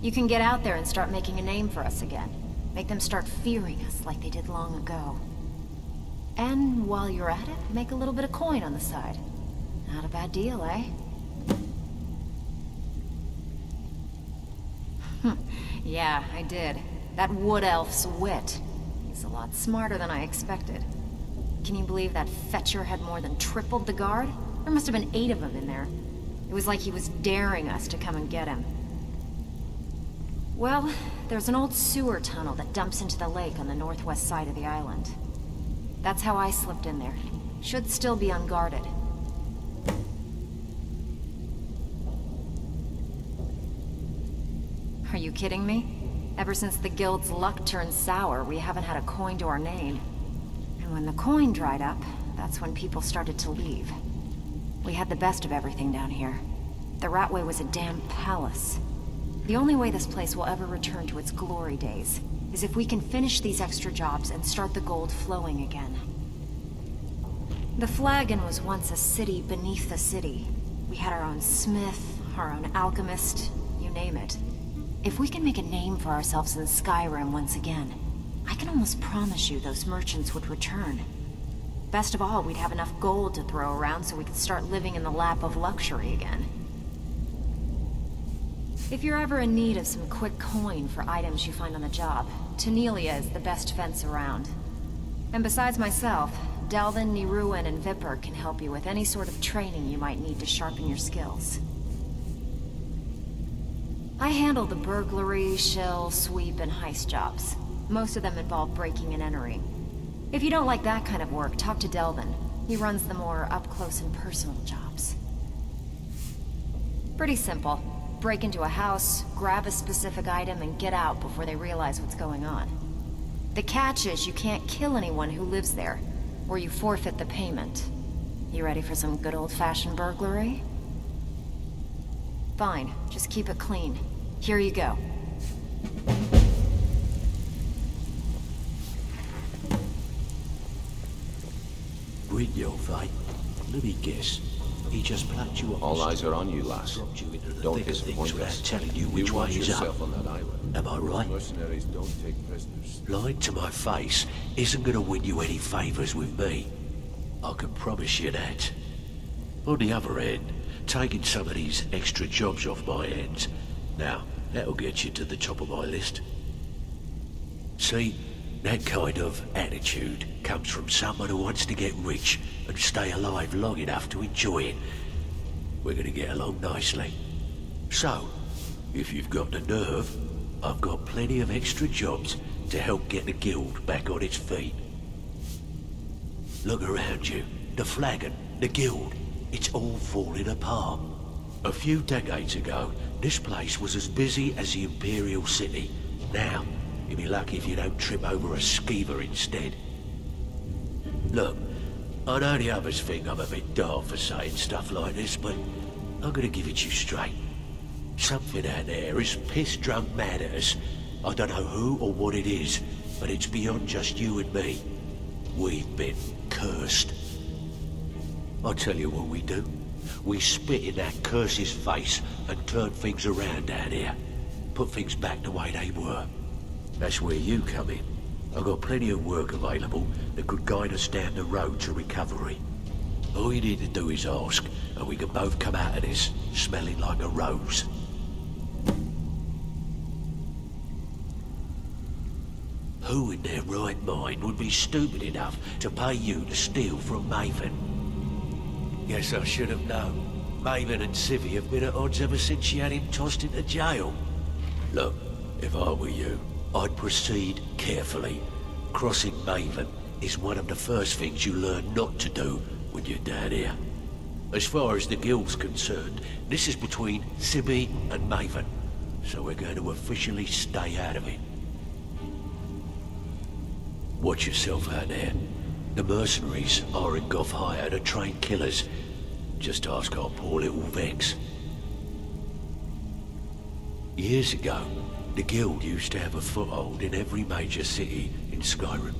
You can get out there and start making a name for us again. Make them start fearing us like they did long ago. And while you're at it, make a little bit of coin on the side. Not a bad deal, eh? Yeah, I did. That wood elf's wit. He's a lot smarter than I expected. Can you believe that Fetcher had more than tripled the guard? There must have been 8 of them in there. It was like he was daring us to come and get him. Well, there's an old sewer tunnel that dumps into the lake on the northwest side of the island. That's how I slipped in there. Should still be unguarded. Are you kidding me? Ever since the guild's luck turned sour, we haven't had a coin to our name. And when the coin dried up, that's when people started to leave. We had the best of everything down here. The Ratway was a damn palace. The only way this place will ever return to its glory days is if we can finish these extra jobs and start the gold flowing again. The Flagon was once a city beneath the city. We had our own smith, our own alchemist, you name it. If we can make a name for ourselves in Skyrim once again, I can almost promise you those merchants would return. Best of all, we'd have enough gold to throw around so we could start living in the lap of luxury again. If you're ever in need of some quick coin for items you find on the job, Tanelia is the best fence around. And besides myself, Delvin, Niruin, and Vipper can help you with any sort of training you might need to sharpen your skills. I handle the burglary, shill, sweep, and heist jobs. Most of them involve breaking and entering. If you don't like that kind of work, talk to Delvin. He runs the more up-close and personal jobs. Pretty simple. Break into a house, grab a specific item, and get out before they realize what's going on. The catch is you can't kill anyone who lives there, or you forfeit the payment. You ready for some good old-fashioned burglary? Fine, just keep it clean. Here you go. Grin your fate. Let me guess. He just plucked you up. All eyes are on you, lass. Don't disappoint us. Telling you which You way watch is up. yourself on that island. Am I right? Mercenaries don't take prisoners. Lying to my face isn't gonna win you any favors with me. I can promise you that. On the other hand, taking some of these extra jobs off my hands, now, that'll get you to the top of my list. See, that kind of attitude comes from someone who wants to get rich and stay alive long enough to enjoy it. We're gonna get along nicely. So, if you've got the nerve, I've got plenty of extra jobs to help get the guild back on its feet. Look around you. The flagon, the guild, it's all falling apart. A few decades ago, this place was as busy as the Imperial City. Now, you'll be lucky if you don't trip over a skeever instead. Look, I know the others think I'm a bit daft for saying stuff like this, but I'm gonna give it you straight. Something out there is piss-drunk mad at us. I don't know who or what it is, but it's beyond just you and me. We've been cursed. I'll tell you what we do. We spit in that curse's face and turn things around down here. Put things back the way they were. That's where you come in. I've got plenty of work available that could guide us down the road to recovery. All you need to do is ask, and we can both come out of this smelling like a rose. Who in their right mind would be stupid enough to pay you to steal from Maven? Guess I should have known. Maven and Civvy have been at odds ever since she had him tossed into jail. Look, if I were you, I'd proceed carefully. Crossing Maven is one of the first things you learn not to do when you're down here. As far as the guild's concerned, this is between Civvy and Maven, so we're going to officially stay out of it. Watch yourself out there. The mercenaries aren't got hired to train killers. Just ask our poor little Vex. Years ago, the guild used to have a foothold in every major city in Skyrim.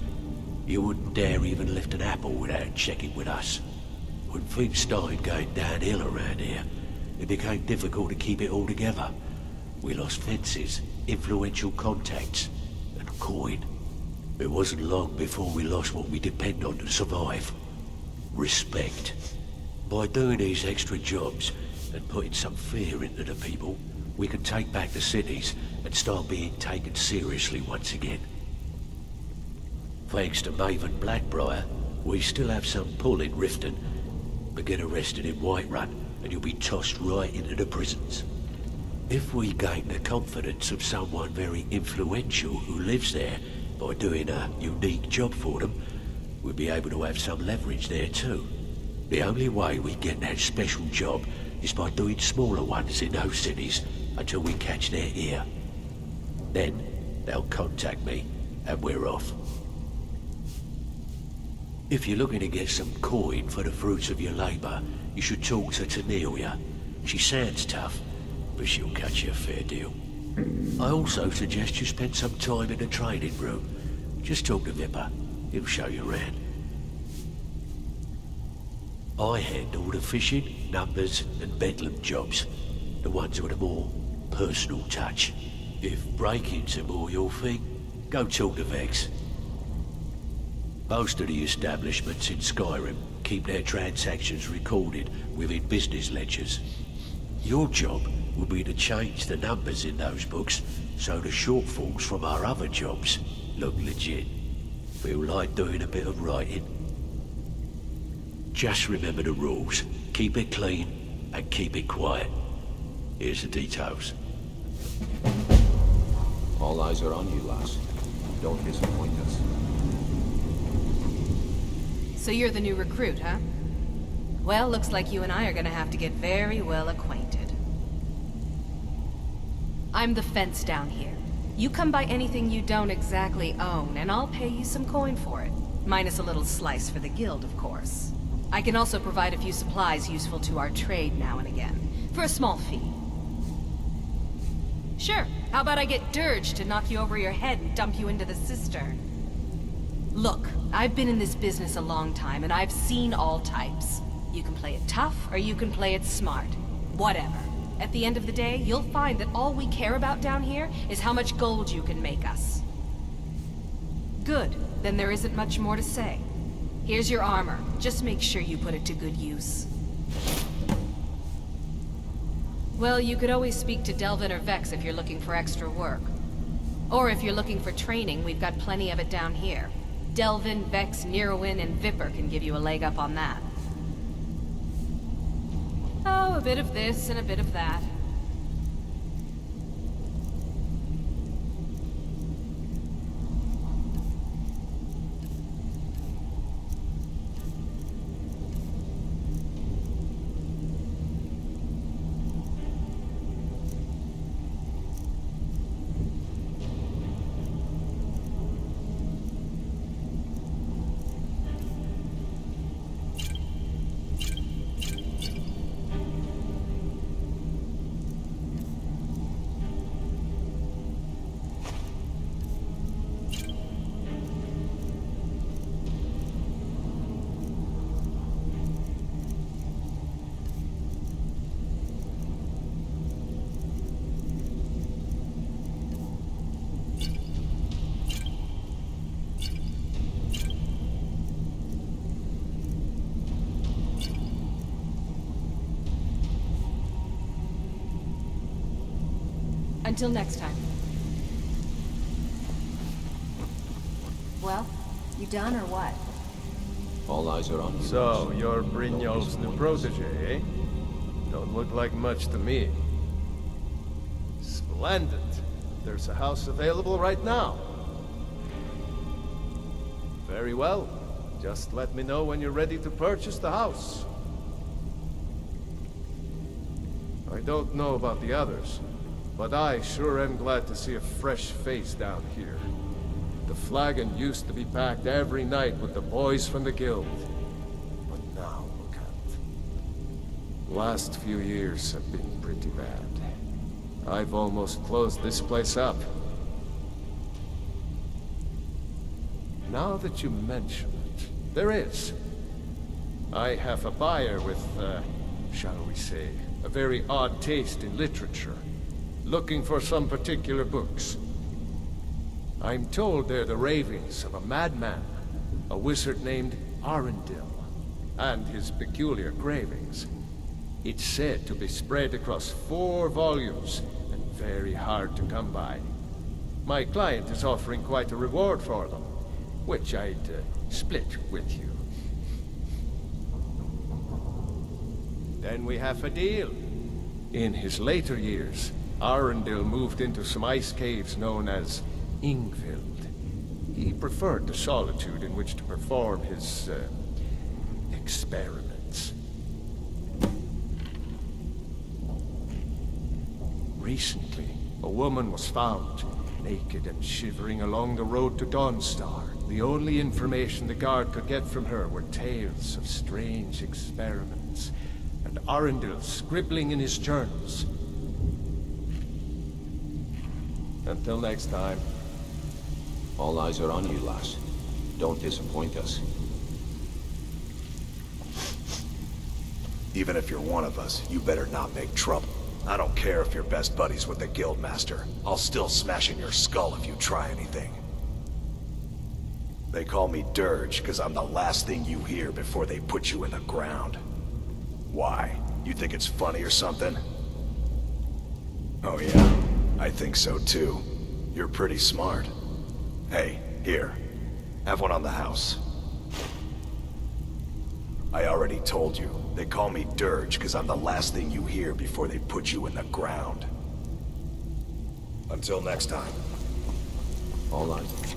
You wouldn't dare even lift an apple without checking with us. When things started going downhill around here, it became difficult to keep it all together. We lost fences, influential contacts, and coin. It wasn't long before we lost what we depend on to survive. Respect. By doing these extra jobs and putting some fear into the people, we can take back the cities and start being taken seriously once again. Thanks to Maven Blackbriar, we still have some pull in Riften, but get arrested in Whiterun and you'll be tossed right into the prisons. If we gain the confidence of someone very influential who lives there by doing a unique job for them, we'll be able to have some leverage there too. The only way we get that special job is by doing smaller ones in those cities until we catch their ear. Then they'll contact me and we're off. If you're looking to get some coin for the fruits of your labor, you should talk to Tanelia. She sounds tough, but she'll cut you a fair deal. I also suggest you spend some time in the training room. Just talk to Vipper. He'll show you around. I handle the fishing, numbers, and bedlam jobs. The ones with a more personal touch. If break-ins are more your thing, go talk to Vex. Most of the establishments in Skyrim keep their transactions recorded within business ledgers. Your job will be to change the numbers in those books so the shortfalls from our other jobs look legit. Feel like doing a bit of writing? Just remember the rules. Keep it clean and keep it quiet. Here's the details. All eyes are on you, lass. Don't disappoint us. So you're the new recruit, huh? Well, looks like you and I are gonna have to get very well acquainted. I'm the fence down here. You come by anything you don't exactly own, and I'll pay you some coin for it. Minus a little slice for the guild, of course. I can also provide a few supplies useful to our trade now and again, for a small fee. Sure, how about I get Dirge to knock you over your head and dump you into the cistern? Look, I've been in this business a long time, and I've seen all types. You can play it tough, or you can play it smart. Whatever. At the end of the day, you'll find that all we care about down here is how much gold you can make us. Good. Then there isn't much more to say. Here's your armor. Just make sure you put it to good use. Well, you could always speak to Delvin or Vex if you're looking for extra work. Or if you're looking for training, we've got plenty of it down here. Delvin, Vex, Neroin, and Viper can give you a leg up on that. Oh, a bit of this and a bit of that. Until next time. Well, you done or what? All eyes are on you. So, you're Brynjolf's new protege, eh? Don't look like much to me. Splendid. There's a house available right now. Very well. Just let me know when you're ready to purchase the house. I don't know about the others, but I sure am glad to see a fresh face down here. The flagon used to be packed every night with the boys from the guild. But now look at. Last few years have been pretty bad. I've almost closed this place up. Now that you mention it, there is. I have a buyer with, shall we say, a very odd taste in literature. Looking for some particular books. I'm told they're the ravings of a madman, a wizard named Arundel, and his peculiar cravings. It's said to be spread across 4 volumes, and very hard to come by. My client is offering quite a reward for them, which I'd split with you. Then we have a deal. In his later years, Arundel moved into some ice caves known as Ingvild. He preferred the solitude in which to perform his, experiments. Recently, a woman was found, naked and shivering along the road to Dawnstar. The only information the guard could get from her were tales of strange experiments, and Arundel scribbling in his journals. Until next time. All eyes are on you, lass. Don't disappoint us. Even if you're one of us, you better not make trouble. I don't care if you're best buddies with the Guildmaster. I'll still smash in your skull if you try anything. They call me Dirge because I'm the last thing you hear before they put you in the ground. Why? You think it's funny or something? Oh yeah, I think so too. You're pretty smart. Hey, here. Have one on the house. I already told you. They call me Dirge because I'm the last thing you hear before they put you in the ground. Until next time. All eyes.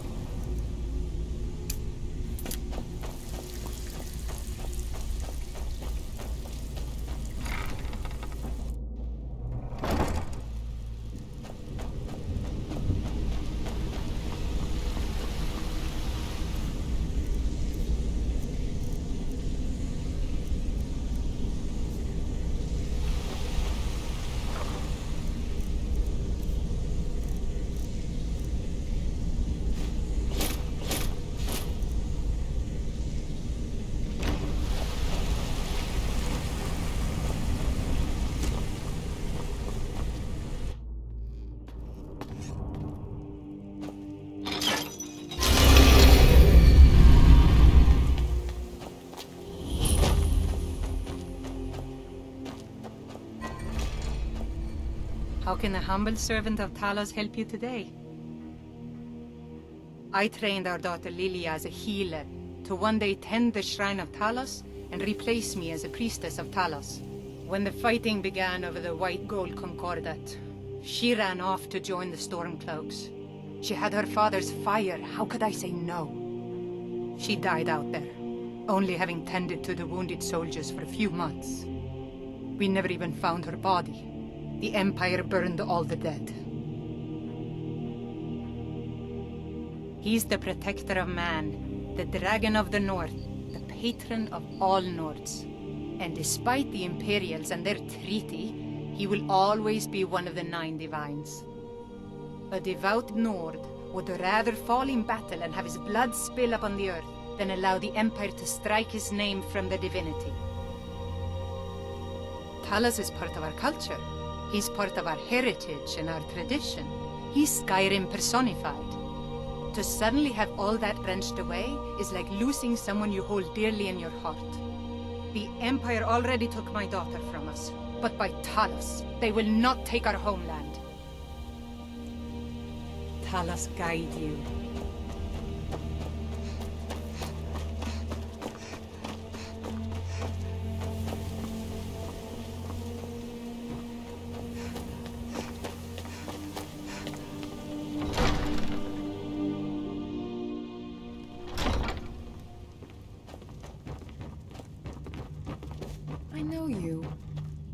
How can a humble servant of Talos help you today? I trained our daughter Lilia as a healer to one day tend the shrine of Talos and replace me as a priestess of Talos. When the fighting began over the white gold concordat, she ran off to join the Stormcloaks. She had her father's fire. How could I say no? She died out there, only having tended to the wounded soldiers for a few months. We never even found her body. The Empire burned all the dead. He's the protector of man, the Dragon of the North, the patron of all Nords. And despite the Imperials and their treaty, he will always be one of the 9 divines. A devout Nord would rather fall in battle and have his blood spill upon the earth than allow the Empire to strike his name from the divinity. Talos is part of our culture. He's part of our heritage and our tradition. He's Skyrim personified. To suddenly have all that wrenched away is like losing someone you hold dearly in your heart. The Empire already took my daughter from us, but by Talos, they will not take our homeland. Talos guide you. I know you.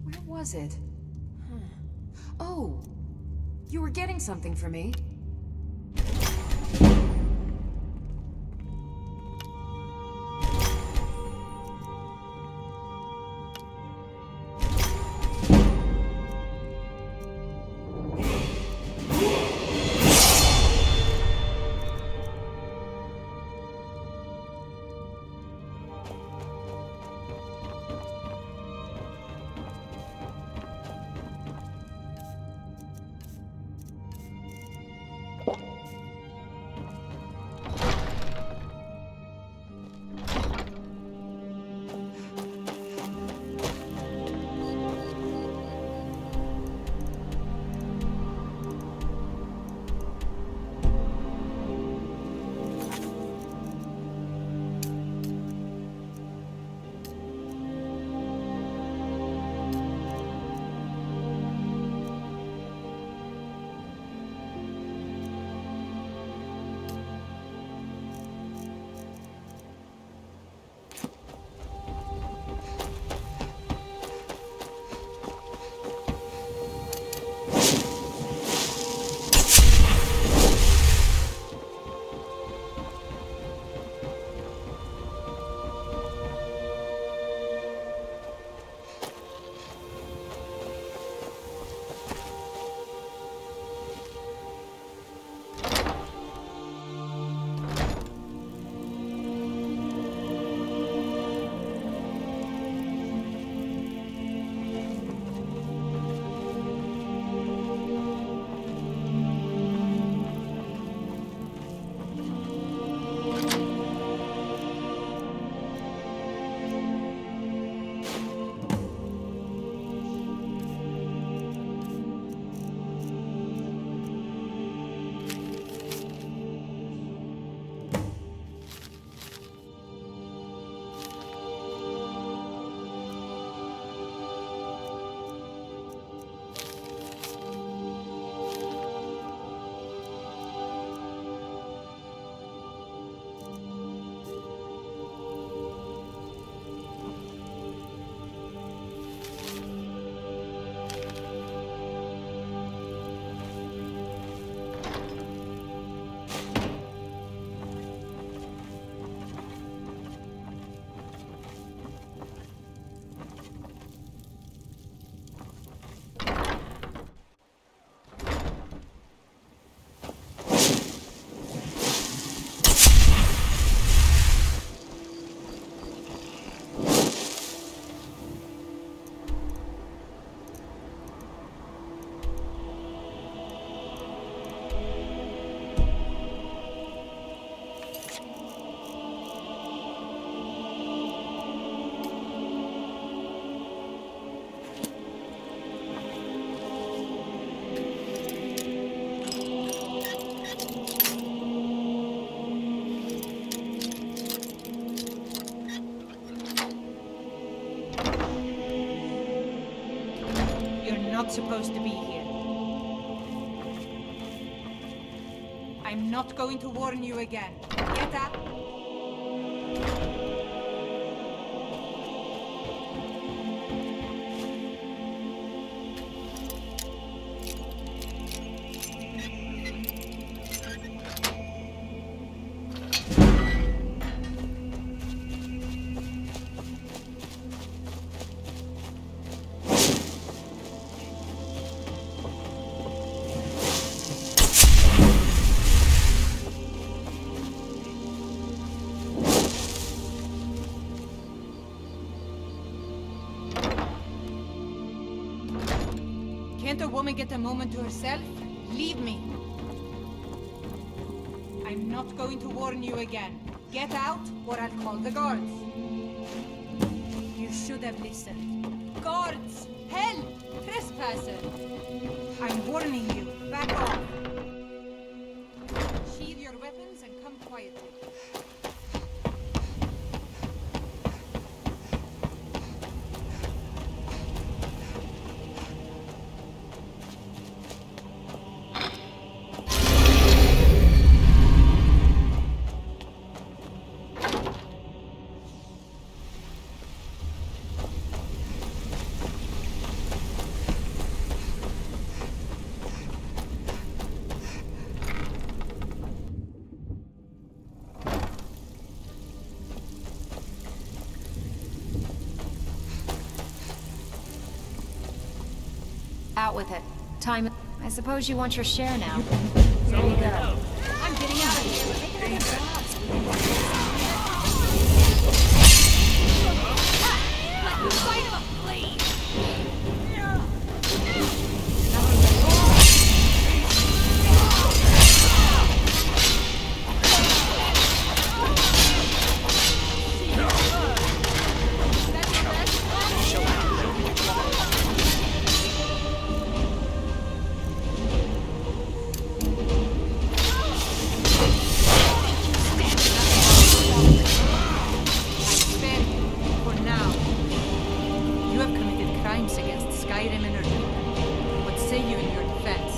Where was it? Oh! You were getting something for me. supposed to be here. I'm not going to warn you again. Get up! Can't a woman get a moment to herself? Leave me. I'm not going to warn you again. Get out, or I'll call the guards. You should have listened. Guards! Help! Trespasser! I'm warning you. Back off. Sheathe your weapons and come quietly. Out with it. Time. I suppose you want your share now. Here you go. I'm getting out of here. Make another blast. Let me fight him, please. Skyrim and her people. What say you in your defense?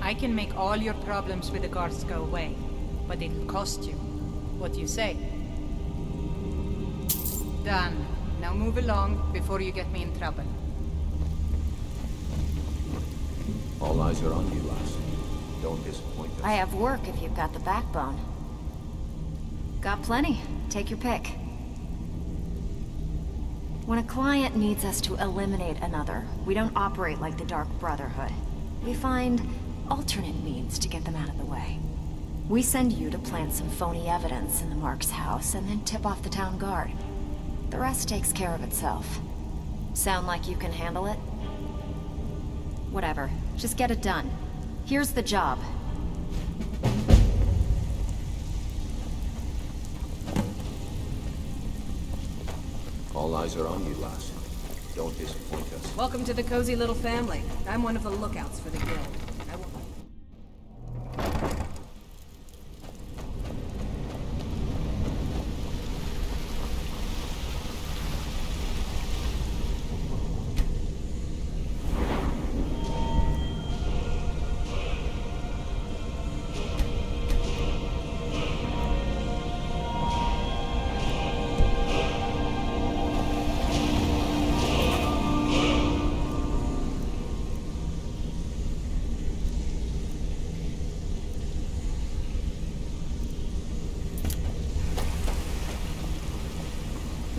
I can make all your problems with the guards go away, but it'll cost you. What do you say? Done. Now move along before you get me in trouble. All eyes are on you, lass. Don't disappoint us. I have work if you've got the backbone. Got plenty. Take your pick. When a client needs us to eliminate another, we don't operate like the Dark Brotherhood. We find alternate means to get them out of the way. We send you to plant some phony evidence in the Mark's house and then tip off the town guard. The rest takes care of itself. Sound like you can handle it? Whatever. Just get it done. Here's the job. All eyes are on you, lass. Don't disappoint us. Welcome to the cozy little family. I'm one of the lookouts for the guild.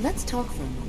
Let's talk for a moment.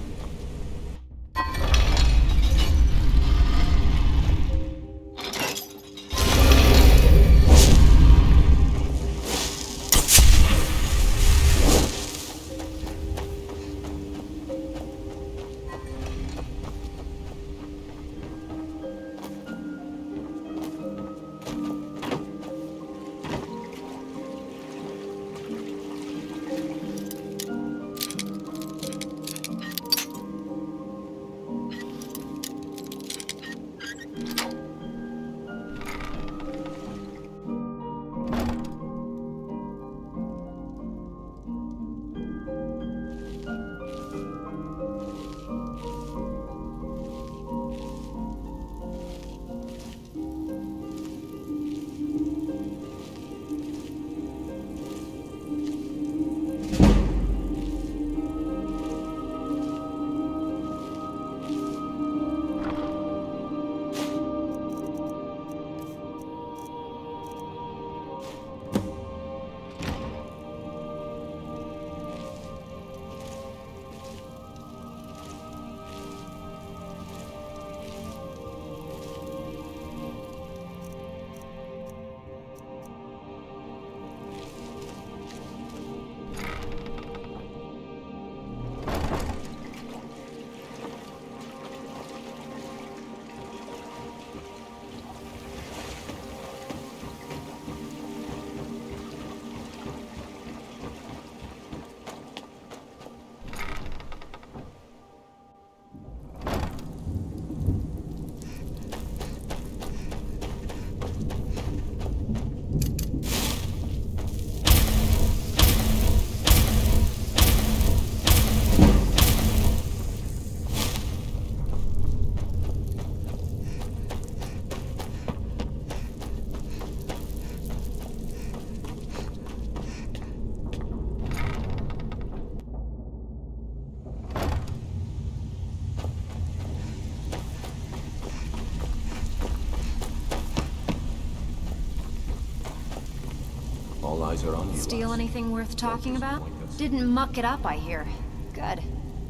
All eyes are on you. Steal anything worth talking about? Didn't muck it up, I hear. Good.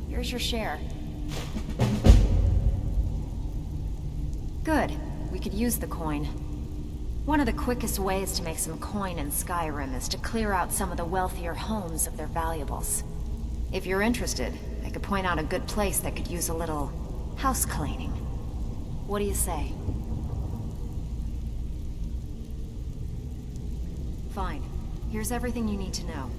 Here's your share. Good. We could use the coin. One of the quickest ways to make some coin in Skyrim is to clear out some of the wealthier homes of their valuables. If you're interested, I could point out a good place that could use a little house cleaning. What do you say? Fine. Here's everything you need to know.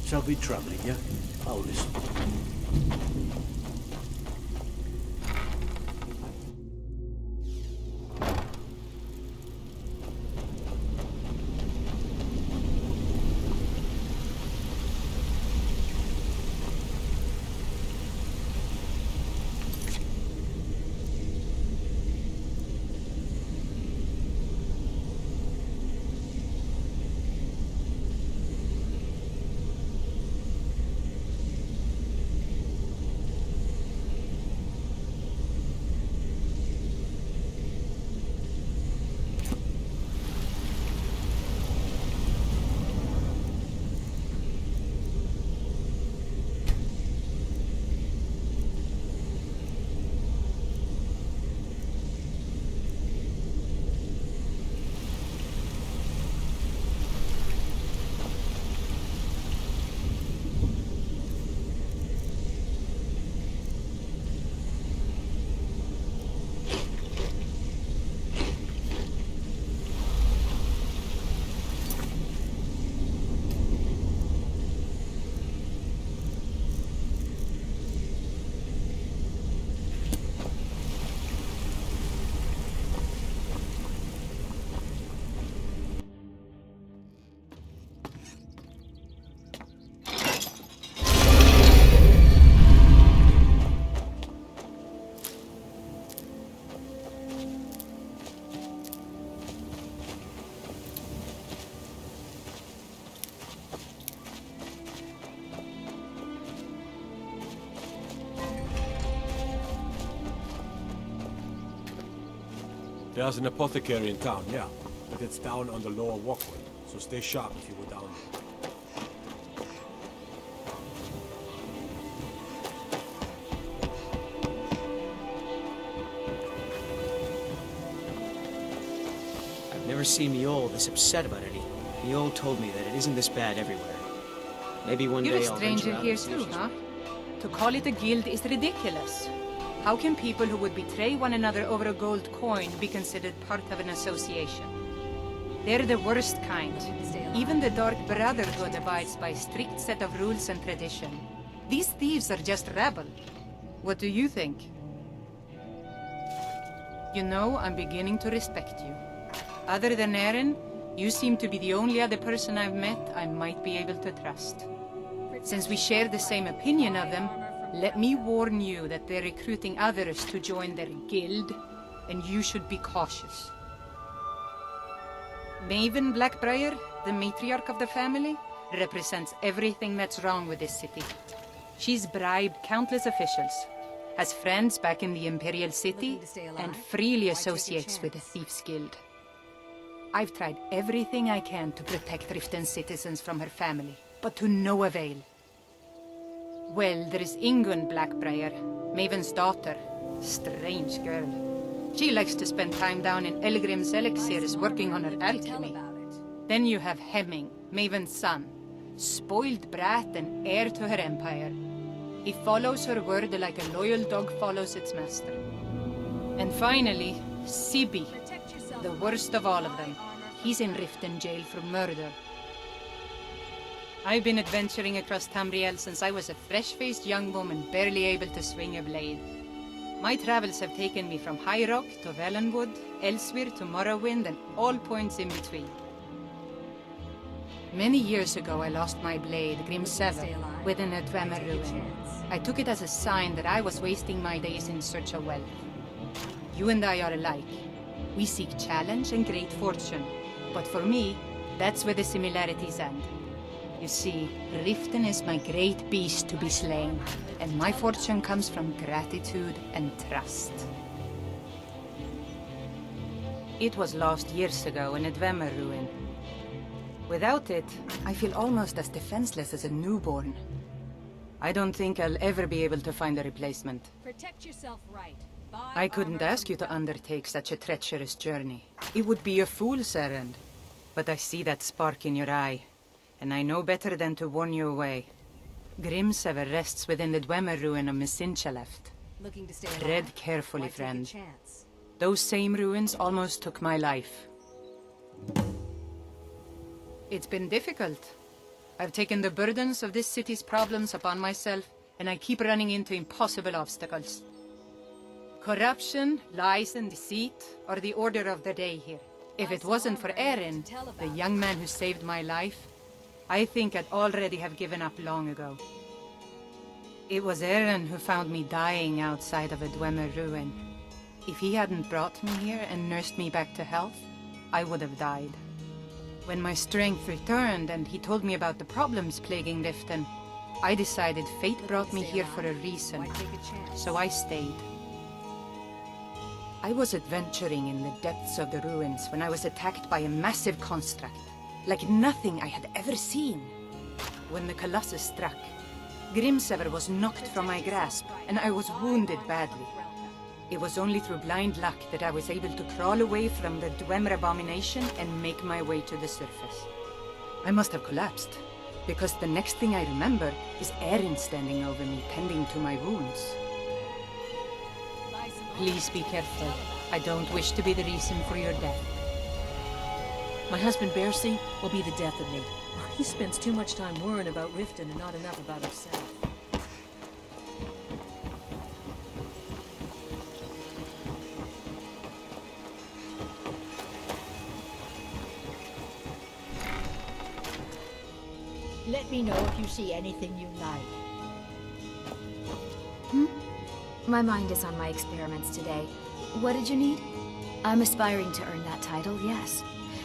Shall be troubling you? I'll listen. There's an apothecary in town, yeah. But it's down on the lower walkway, so stay sharp if you go down there. I've never seen Mule this upset about anything. Mule told me that it isn't this bad everywhere. Maybe one You're day a I'll stranger venture out here and see too, if she's huh? To call it a guild is ridiculous. How can people who would betray one another over a gold coin be considered part of an association? They're the worst kind. Even the Dark Brotherhood abides by a strict set of rules and tradition. These thieves are just rabble. What do you think? You know, I'm beginning to respect you. Other than Eren, you seem to be the only other person I've met I might be able to trust. Since we share the same opinion of them, let me warn you that they're recruiting others to join their guild, and you should be cautious. Maven Blackbriar, the matriarch of the family, represents everything that's wrong with this city. She's bribed countless officials, has friends back in the Imperial City, and freely associates with the Thieves Guild. I've tried everything I can to protect Riften's citizens from her family, but to no avail. Well, there is Ingun Blackbriar, Maven's daughter. Strange girl. She likes to spend time down in Elgrim's elixirs working on her alchemy. Then you have Hemming, Maven's son. Spoiled brat and heir to her empire. He follows her word like a loyal dog follows its master. And finally, Sibi, the worst of all of them. He's in Riften jail for murder. I've been adventuring across Tamriel since I was a fresh-faced young woman barely able to swing a blade. My travels have taken me from High Rock to Valenwood, Elsewhere to Morrowind, and all points in between. Many years ago I lost my blade, Grimsever, within a Dwemer ruin. I took it as a sign that I was wasting my days in search of wealth. You and I are alike. We seek challenge and great fortune. But for me, That's where the similarities end. You see, Riften is my great beast to be slain, and my fortune comes from gratitude and trust. It was lost years ago in a Dwemer ruin. Without it, I feel almost as defenseless as a newborn. I don't think I'll ever be able to find a replacement. Protect yourself right. I couldn't ask you to undertake such a treacherous journey. It would be a fool's errand. But I see that spark in your eye, and I know better than to warn you away. Grimsever rests within the Dwemer ruin of Misinchaleft. Looking to stay alive? Tread carefully, Why take a friend. chance? Those same ruins almost took my life. It's been difficult. I've taken the burdens of this city's problems upon myself, and I keep running into impossible obstacles. Corruption, lies and deceit are the order of the day here. If it wasn't for Erin, the young man who saved my life, I think I'd already have given up long ago. It was Erin who found me dying outside of a Dwemer ruin. If he hadn't brought me here and nursed me back to health, I would have died. When my strength returned and he told me about the problems plaguing Riften, I decided fate brought me here for a reason, so I stayed. I was adventuring in the depths of the ruins when I was attacked by a massive construct, like nothing I had ever seen. When the Colossus struck, Grimsever was knocked from my grasp, and I was wounded badly. It was only through blind luck that I was able to crawl away from the Dwemer abomination and make my way to the surface. I must have collapsed, because the next thing I remember is Erin standing over me, tending to my wounds. Please be careful. I don't wish to be the reason for your death. My husband Bercy will be the death of me. He spends too much time worrying about Riften and not enough about himself. Let me know if you see anything you like. My mind is on my experiments today. What did you need? I'm aspiring to earn that title, yes.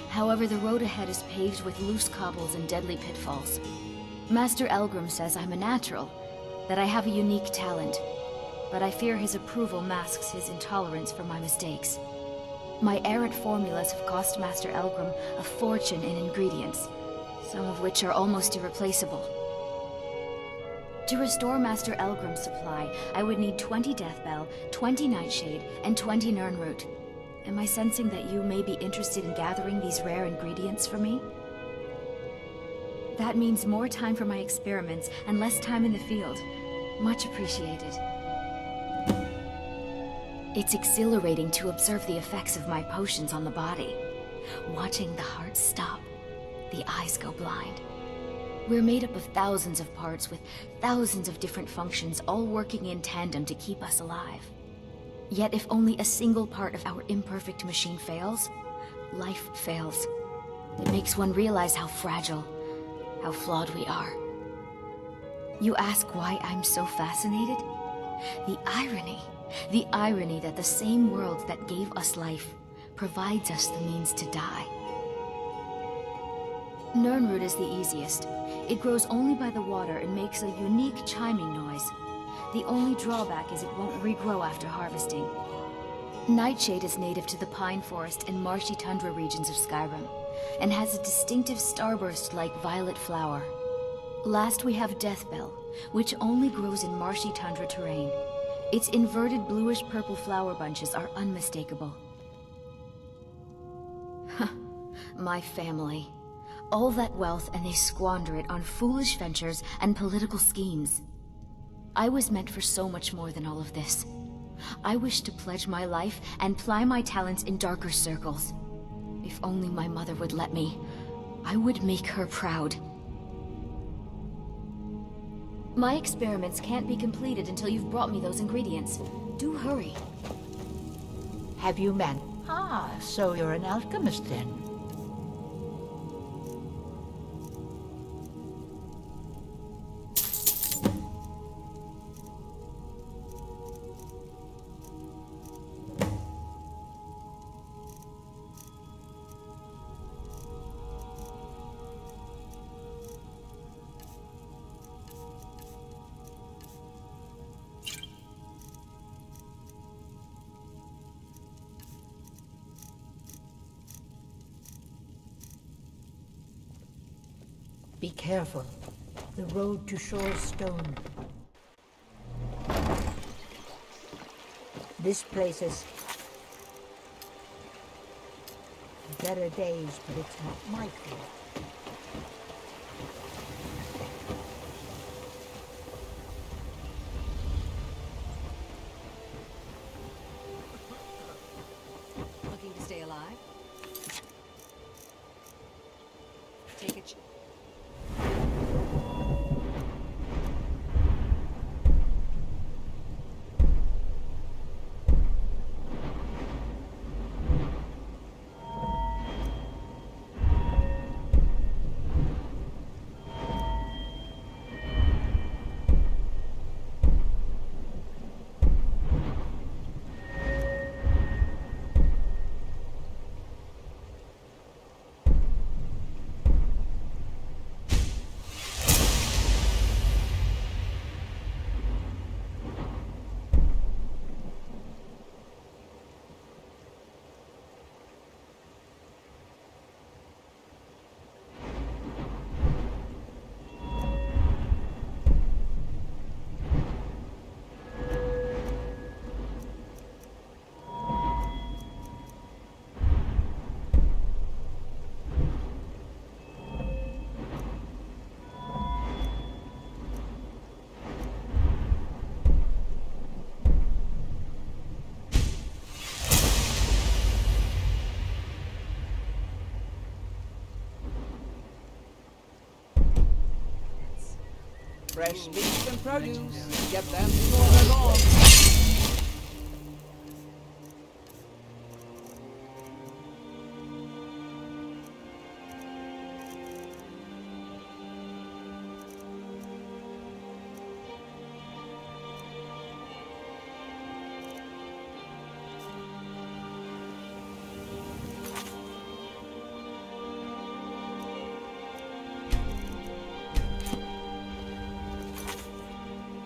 However, the road ahead is paved with loose cobbles and deadly pitfalls. Master Elgrim says I'm a natural, that I have a unique talent, but I fear his approval masks his intolerance for my mistakes. My errant formulas have cost Master Elgrim a fortune in ingredients, some of which are almost irreplaceable. To restore Master Elgrim's supply, I would need 20 Deathbell, 20 Nightshade, and 20 Nirnroot. Am I sensing that you may be interested in gathering these rare ingredients for me? That means more time for my experiments and less time in the field. Much appreciated. It's exhilarating to observe the effects of my potions on the body. Watching the heart stop, the eyes go blind. We're made up of thousands of parts with thousands of different functions, all working in tandem to keep us alive. Yet if only a single part of our imperfect machine fails, life fails. It makes one realize how fragile, how flawed we are. You ask why I'm so fascinated? The irony that the same world that gave us life provides us the means to die. Nirnroot is the easiest. It grows only by the water and makes a unique chiming noise. The only drawback is it won't regrow after harvesting. Nightshade is native to the pine forest and marshy tundra regions of Skyrim, and has a distinctive starburst-like violet flower. Last we have Deathbell, which only grows in marshy tundra terrain. Its inverted bluish-purple flower bunches are unmistakable. My family. All that wealth, and they squander it on foolish ventures and political schemes. I was meant for so much more than all of this. I wish to pledge my life and ply my talents in darker circles. If only my mother would let me, I would make her proud. My experiments can't be completed until you've brought me those ingredients. Do hurry. Have you met? Ah, so you're an alchemist then. Be careful. The road to Shore's Stone. This place is better days, but it's not my fault. Looking to stay alive? Take a Fresh meats and produce. Get them before they're gone.